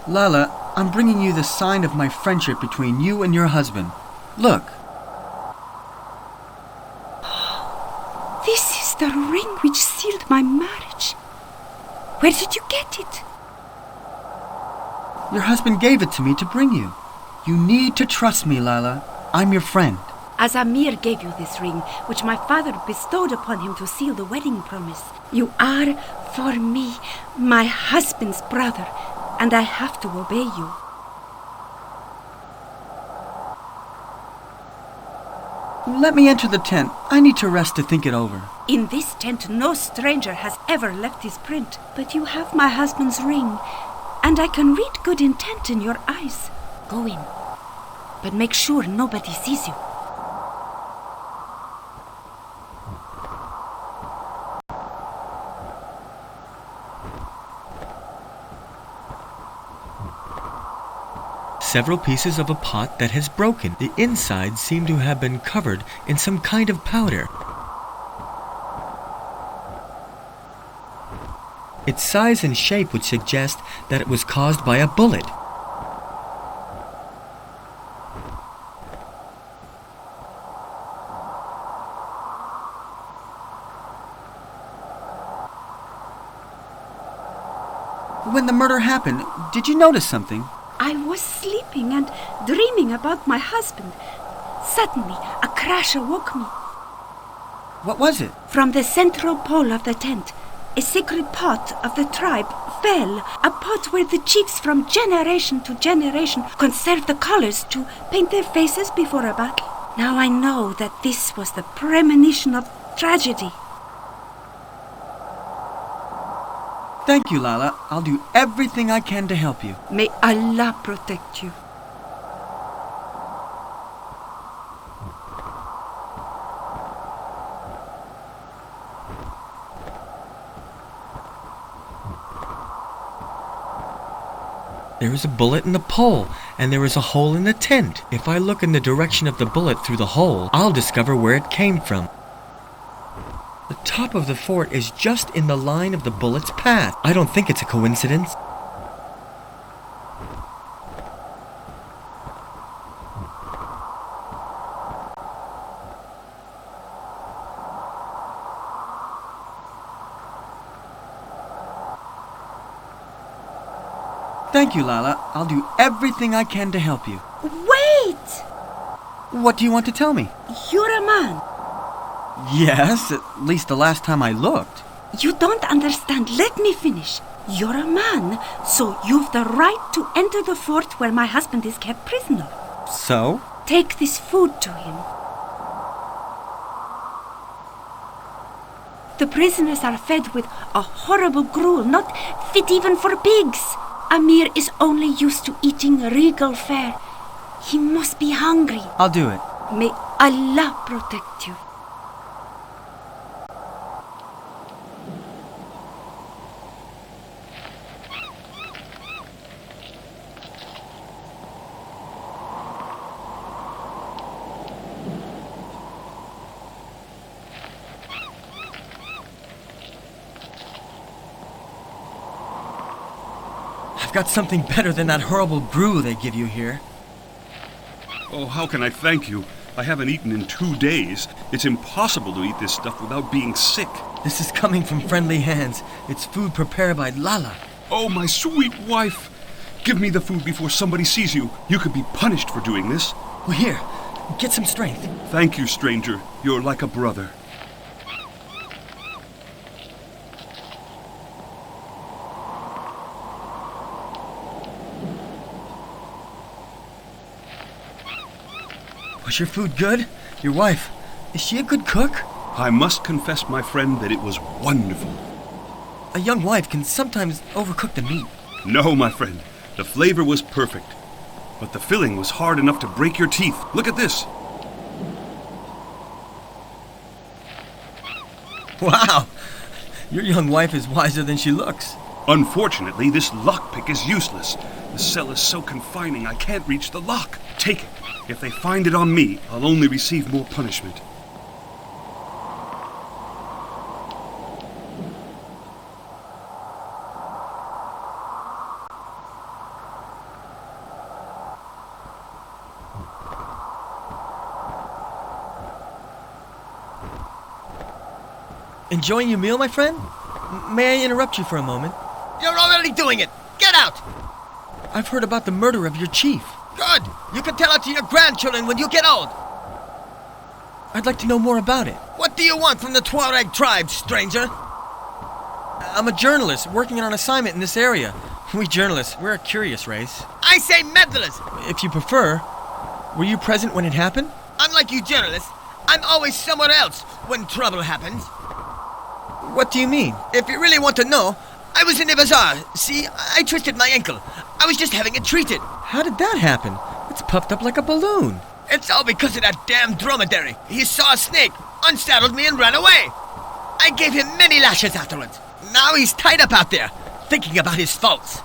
Lala, I'm bringing you the sign of my friendship between you and your husband. Look. This is the ring which sealed my marriage. Where did you get it? Your husband gave it to me to bring you. You need to trust me, Lala. I'm your friend. As Amir gave you this ring, which my father bestowed upon him to seal the wedding promise. You are, for me, my husband's brother, and I have to obey you. Let me enter the tent. I need to rest to think it over. In this tent, no stranger has ever left his print. But you have my husband's ring, and I can read good intent in your eyes. Go in, but make sure nobody sees you. Several pieces of a pot that has broken. The inside seem to have been covered in some kind of powder. Its size and shape would suggest that it was caused by a bullet. When the murder happened, did you notice something? I was sleeping and dreaming about my husband. Suddenly, a crash awoke me. What was it? From the central pole of the tent, a sacred pot of the tribe fell. A pot where the chiefs from generation to generation conserved the colors to paint their faces before a battle. Now I know that this was the premonition of tragedy. Thank you, Lala. I'll do everything I can to help you. May Allah protect you. There is a bullet in the pole, and there is a hole in the tent. If I look in the direction of the bullet through the hole, I'll discover where it came from. The top of the fort is just in the line of the bullet's path. I don't think it's a coincidence. Thank you, Lala. I'll do everything I can to help you. Wait! What do you want to tell me? You're a man. Yes, at least the last time I looked. You don't understand. Let me finish. You're a man, so you've the right to enter the fort where my husband is kept prisoner. So? Take this food to him. The prisoners are fed with a horrible gruel, not fit even for pigs. Amir is only used to eating regal fare. He must be hungry. I'll do it. May Allah protect you. I've got something better than that horrible brew they give you here. Oh, how can I thank you? I haven't eaten in 2 days. It's impossible to eat this stuff without being sick. This is coming from friendly hands. It's food prepared by Lala. Oh, my sweet wife! Give me the food before somebody sees you. You could be punished for doing this. Well, here, get some strength. Thank you, stranger. You're like a brother. Was your food good? Your wife, is she a good cook? I must confess, my friend, that it was wonderful. A young wife can sometimes overcook the meat. No, my friend. The flavor was perfect. But the filling was hard enough to break your teeth. Look at this. Wow! Your young wife is wiser than she looks. Unfortunately, this lockpick is useless. The cell is so confining I can't reach the lock. Take it. If they find it on me, I'll only receive more punishment. Enjoying your meal, my friend? May I interrupt you for a moment? You're already doing it! Get out! I've heard about the murder of your chief. Good! You can tell it to your grandchildren when you get old! I'd like to know more about it. What do you want from the Tuareg tribe, stranger? I'm a journalist working on assignment in this area. We journalists, we're a curious race. I say meddlers! If you prefer, were you present when it happened? Unlike you journalists, I'm always somewhere else when trouble happens. What do you mean? If you really want to know, I was in the bazaar. See, I twisted my ankle. I was just having it treated. How did that happen? It's puffed up like a balloon. It's all because of that damn dromedary. He saw a snake, unsaddled me, and ran away. I gave him many lashes afterwards. Now he's tied up out there, thinking about his faults.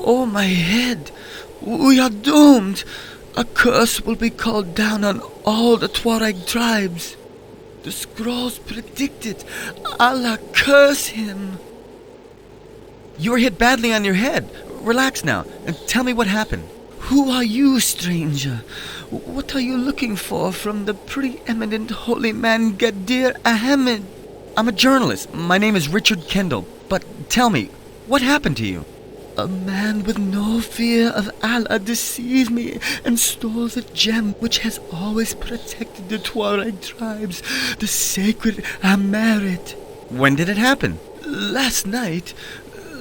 Oh, my head. We are doomed. A curse will be called down on all the Tuareg tribes. The scrolls predict it. Allah curse him. You were hit badly on your head. Relax now and tell me what happened. Who are you, stranger? What are you looking for from the preeminent holy man Gadir Ahmed? I'm a journalist. My name is Richard Kendall. But tell me, what happened to you? A man with no fear of Allah deceived me and stole the gem which has always protected the Tuareg tribes, the sacred Amaret. When did it happen? Last night.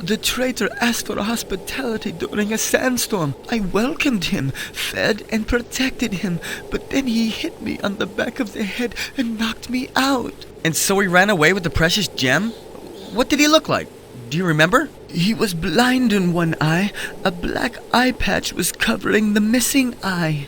The traitor asked for hospitality during a sandstorm. I welcomed him, fed and protected him, but then he hit me on the back of the head and knocked me out. And so he ran away with the precious gem? What did he look like? Do you remember? He was blind in one eye. A black eye patch was covering the missing eye.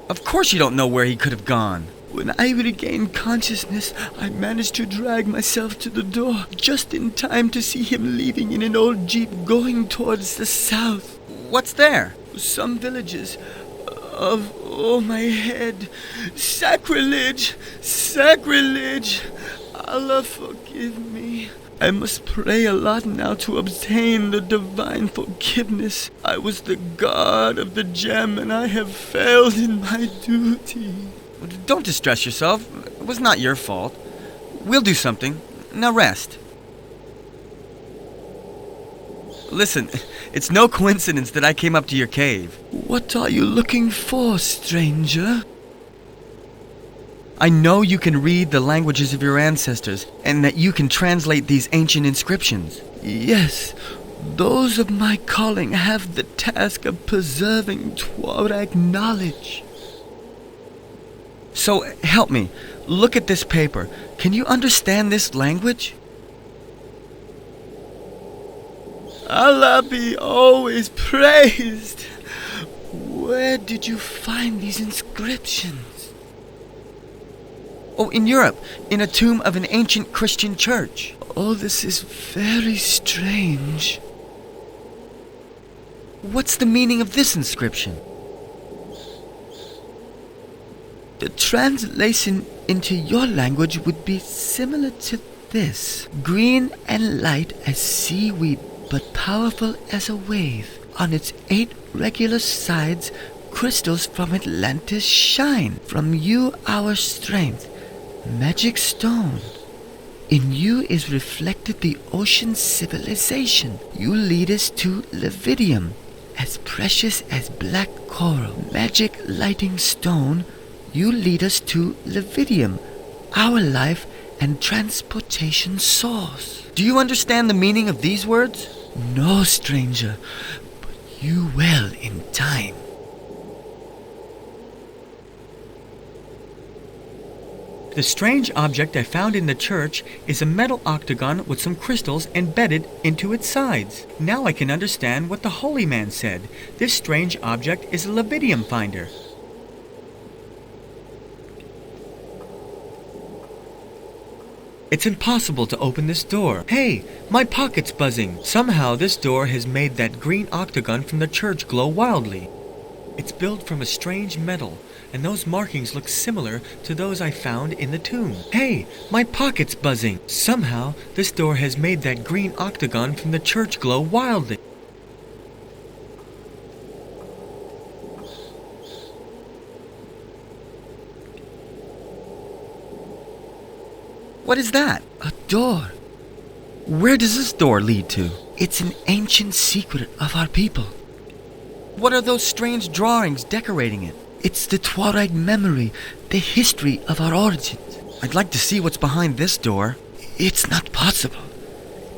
Of course you don't know where he could have gone. When I regained consciousness, I managed to drag myself to the door, just in time to see him leaving in an old jeep going towards the south. What's there? Some villages of... Oh, my head. Sacrilege! Sacrilege! Allah forgive me. I must pray a lot now to obtain the divine forgiveness. I was the guard of the gem and I have failed in my duty. Don't distress yourself. It was not your fault. We'll do something. Now rest. Listen, it's no coincidence that I came up to your cave. What are you looking for, stranger? I know you can read the languages of your ancestors, and that you can translate these ancient inscriptions. Yes, those of my calling have the task of preserving Tuareg knowledge. So, help me. Look at this paper. Can you understand this language? Allah be always praised. Where did you find these inscriptions? Oh, in Europe, in a tomb of an ancient Christian church. Oh, this is very strange. What's the meaning of this inscription? The translation into your language would be similar to this. Green and light as seaweed, but powerful as a wave. On its 8 regular sides, crystals from Atlantis shine. From you our strength, magic stone. In you is reflected the ocean civilization. You lead us to Levidium, as precious as black coral. Magic lighting stone, you lead us to Levidium, our life and transportation source. Do you understand the meaning of these words? No, stranger, but you will in time. The strange object I found in the church is a metal octagon with some crystals embedded into its sides. Now I can understand what the holy man said. This strange object is a Levidium finder. It's impossible to open this door. Hey, my pocket's buzzing. Somehow this door has made that green octagon from the church glow wildly. It's built from a strange metal, and those markings look similar to those I found in the tomb. Hey, my pocket's buzzing. Somehow this door has made that green octagon from the church glow wildly. What is that? A door. Where does this door lead to? It's an ancient secret of our people. What are those strange drawings decorating it? It's the Tuareg memory, the history of our origins. I'd like to see what's behind this door. It's not possible.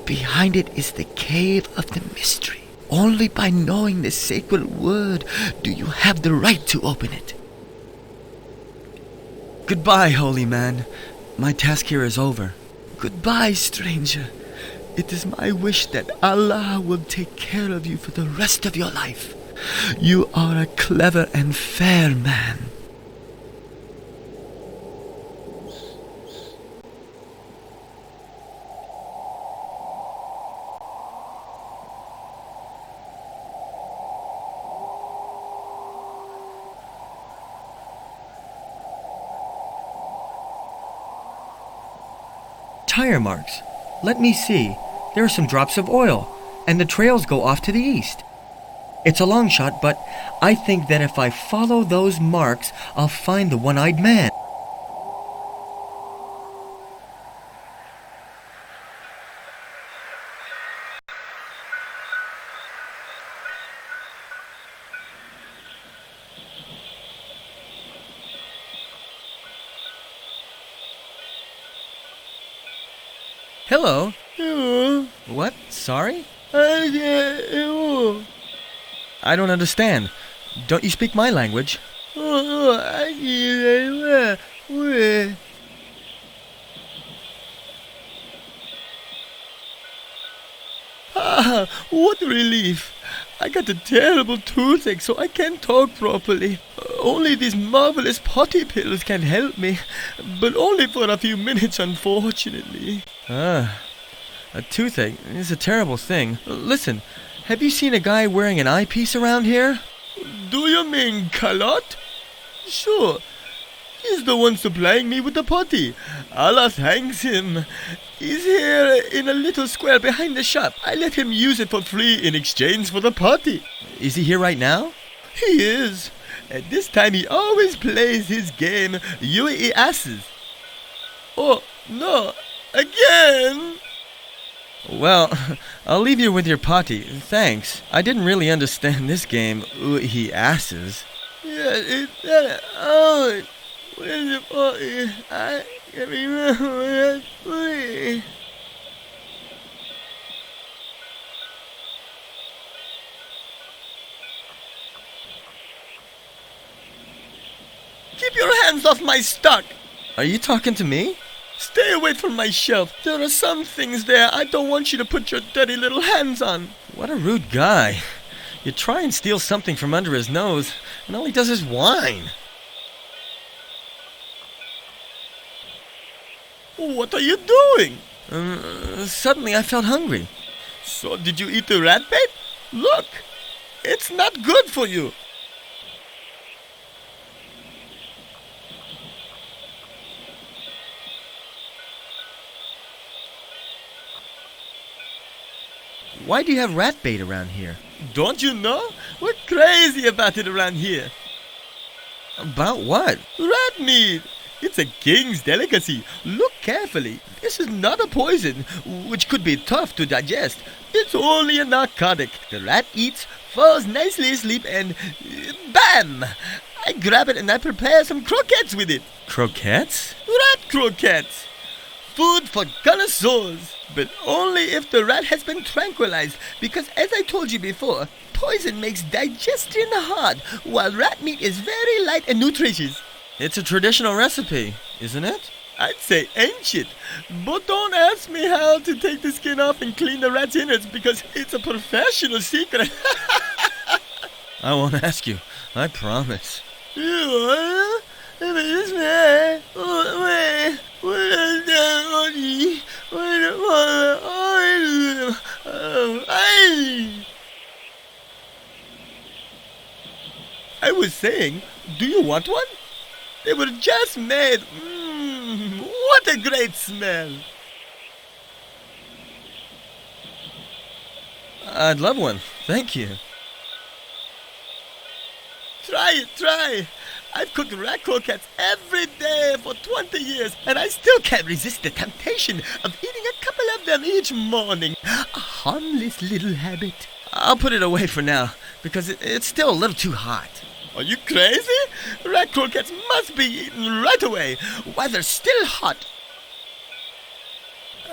Behind it is the cave of the mystery. Only by knowing the sacred word do you have the right to open it. Goodbye, holy man. My task here is over. Goodbye, stranger. It is my wish that Allah will take care of you for the rest of your life. You are a clever and fair man. Tire marks. Let me see. There are some drops of oil, and the trails go off to the east. It's a long shot, but I think that if I follow those marks, I'll find the one-eyed man. Hello. Hello. What? Sorry? Hello. I don't understand. Don't you speak my language? Ah, what relief. I got a terrible toothache, so I can't talk properly. Only these marvelous potty pills can help me, but only for a few minutes, unfortunately. Ah, a toothache is a terrible thing. Listen, have you seen a guy wearing an eyepiece around here? Do you mean Kalot? Sure. He's the one supplying me with the potty. Allah thanks him. He's here in a little square behind the shop. I let him use it for free in exchange for the potty. Is he here right now? He is. At this time he always plays his game, UAE Asses. Oh, no. Again? Well, I'll leave you with your potty. Thanks. I didn't really understand this game, he asses. Yeah, oh, where's the potty? I can't remember where it's free. Keep your hands off my stock! Are you talking to me? Stay away from my shelf. There are some things there I don't want you to put your dirty little hands on. What a rude guy. You try and steal something from under his nose, and all he does is whine. What are you doing? Suddenly I felt hungry. So did you eat the rat bait? Look, it's not good for you. Why do you have rat bait around here? Don't you know? We're crazy about it around here. About what? Rat meat. It's a king's delicacy. Look carefully. This is not a poison, which could be tough to digest. It's only a narcotic. The rat eats, falls nicely asleep, and bam! I grab it and I prepare some croquettes with it. Croquettes? Rat croquettes. Food for connoisseurs. But only if the rat has been tranquilized, because as I told you before, poison makes digestion hard, while rat meat is very light and nutritious. It's a traditional recipe, isn't it? I'd say ancient, but don't ask me how to take the skin off and clean the rat's innards, because it's a professional secret. I won't ask you, I promise. I was saying, do you want one? They were just made. What a great smell! I'd love one, thank you. Try! I've cooked rat croquettes every day for 20 years, and I still can't resist the temptation of eating a couple of them each morning. A harmless little habit. I'll put it away for now, because it's still a little too hot. Are you crazy? Rat croquettes must be eaten right away, while they're still hot.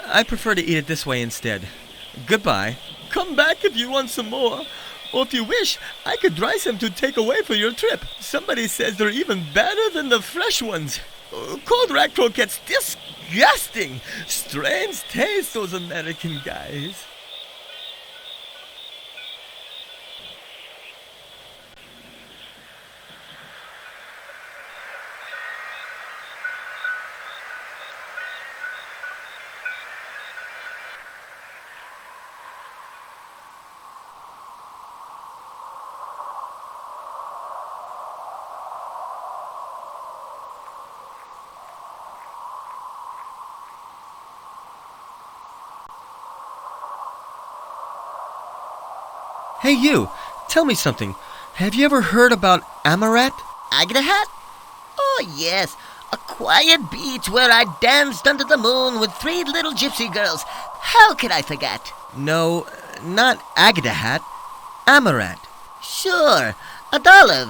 I prefer to eat it this way instead. Goodbye. Come back if you want some more. Or if you wish, I could dry some to take away for your trip. Somebody says they're even better than the fresh ones. Cold rat croquettes, disgusting! Strange taste, those American guys. Hey you, tell me something. Have you ever heard about Amarat? Agdahat? Oh, yes. A quiet beach where I danced under the moon with 3 little gypsy girls. How could I forget? No, not Agdahat. Amarat. Sure, $1.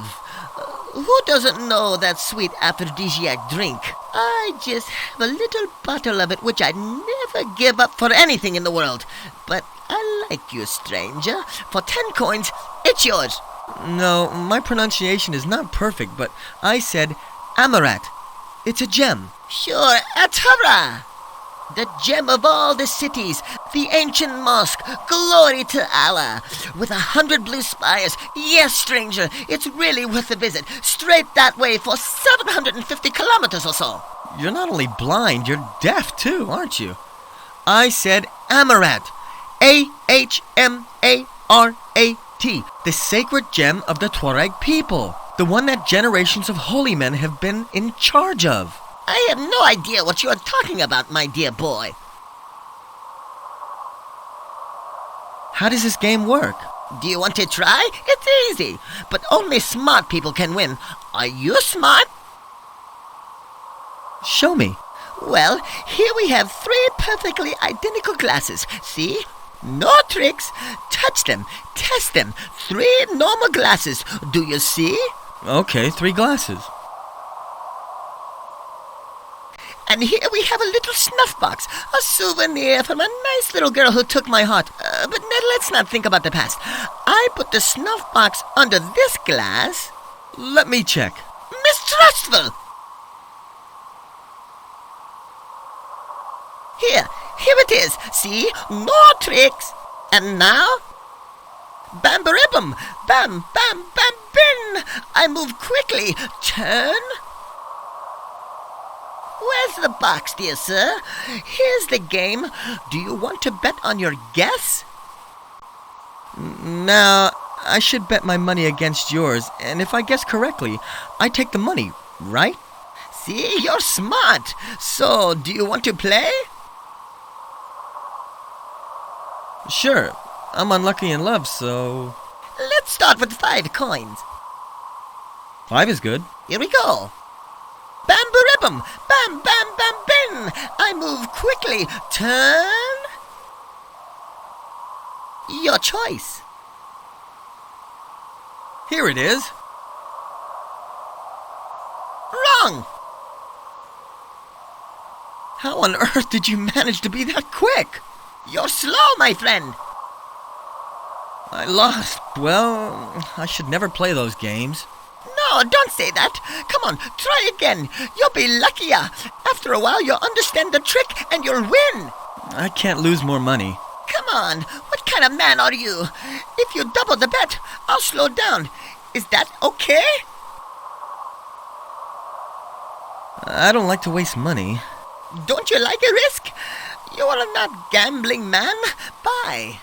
Who doesn't know that sweet aphrodisiac drink? I just have a little bottle of it which I'd never give up for anything in the world. But I like you, stranger. For 10 coins, it's yours. No, my pronunciation is not perfect, but I said Amarat. It's a gem. Sure, Atara. The gem of all the cities, the ancient mosque, glory to Allah, with 100 blue spires. Yes, stranger, it's really worth a visit. Straight that way for 750 kilometers or so. You're not only blind, you're deaf too, aren't you? I said Amarat. A-H-M-A-R-A-T. The sacred gem of the Tuareg people. The one that generations of holy men have been in charge of. I have no idea what you are talking about, my dear boy. How does this game work? Do you want to try? It's easy, but only smart people can win. Are you smart? Show me. Well, here we have 3 perfectly identical glasses. See? No tricks. Touch them. Test them. 3 normal glasses. Do you see? Okay, 3 glasses. And here we have a little snuff box, a souvenir from a nice little girl who took my heart. But let's not think about the past. I put the snuff box under this glass. Let me check. Mistrustful! Here it is. See? No tricks. And now? Bam-baribum! Bam, bam, bam, bin! I move quickly. Turn. Where's the box, dear sir? Here's the game. Do you want to bet on your guess? Now, I should bet my money against yours, and if I guess correctly, I take the money, right? See, you're smart. So, do you want to play? Sure. I'm unlucky in love, so... Let's start with 5 coins. 5 is good. Here we go. Bam-baribum! Bam, bam, bam, bin! I move quickly. Turn. Your choice. Here it is. Wrong! How on earth did you manage to be that quick? You're slow, my friend. I lost. Well, I should never play those games. No, don't say that. Come on, try again. You'll be luckier. After a while, you'll understand the trick and you'll win. I can't lose more money. Come on, what kind of man are you? If you double the bet, I'll slow down. Is that okay? I don't like to waste money. Don't you like a risk? You are not gambling man. Bye.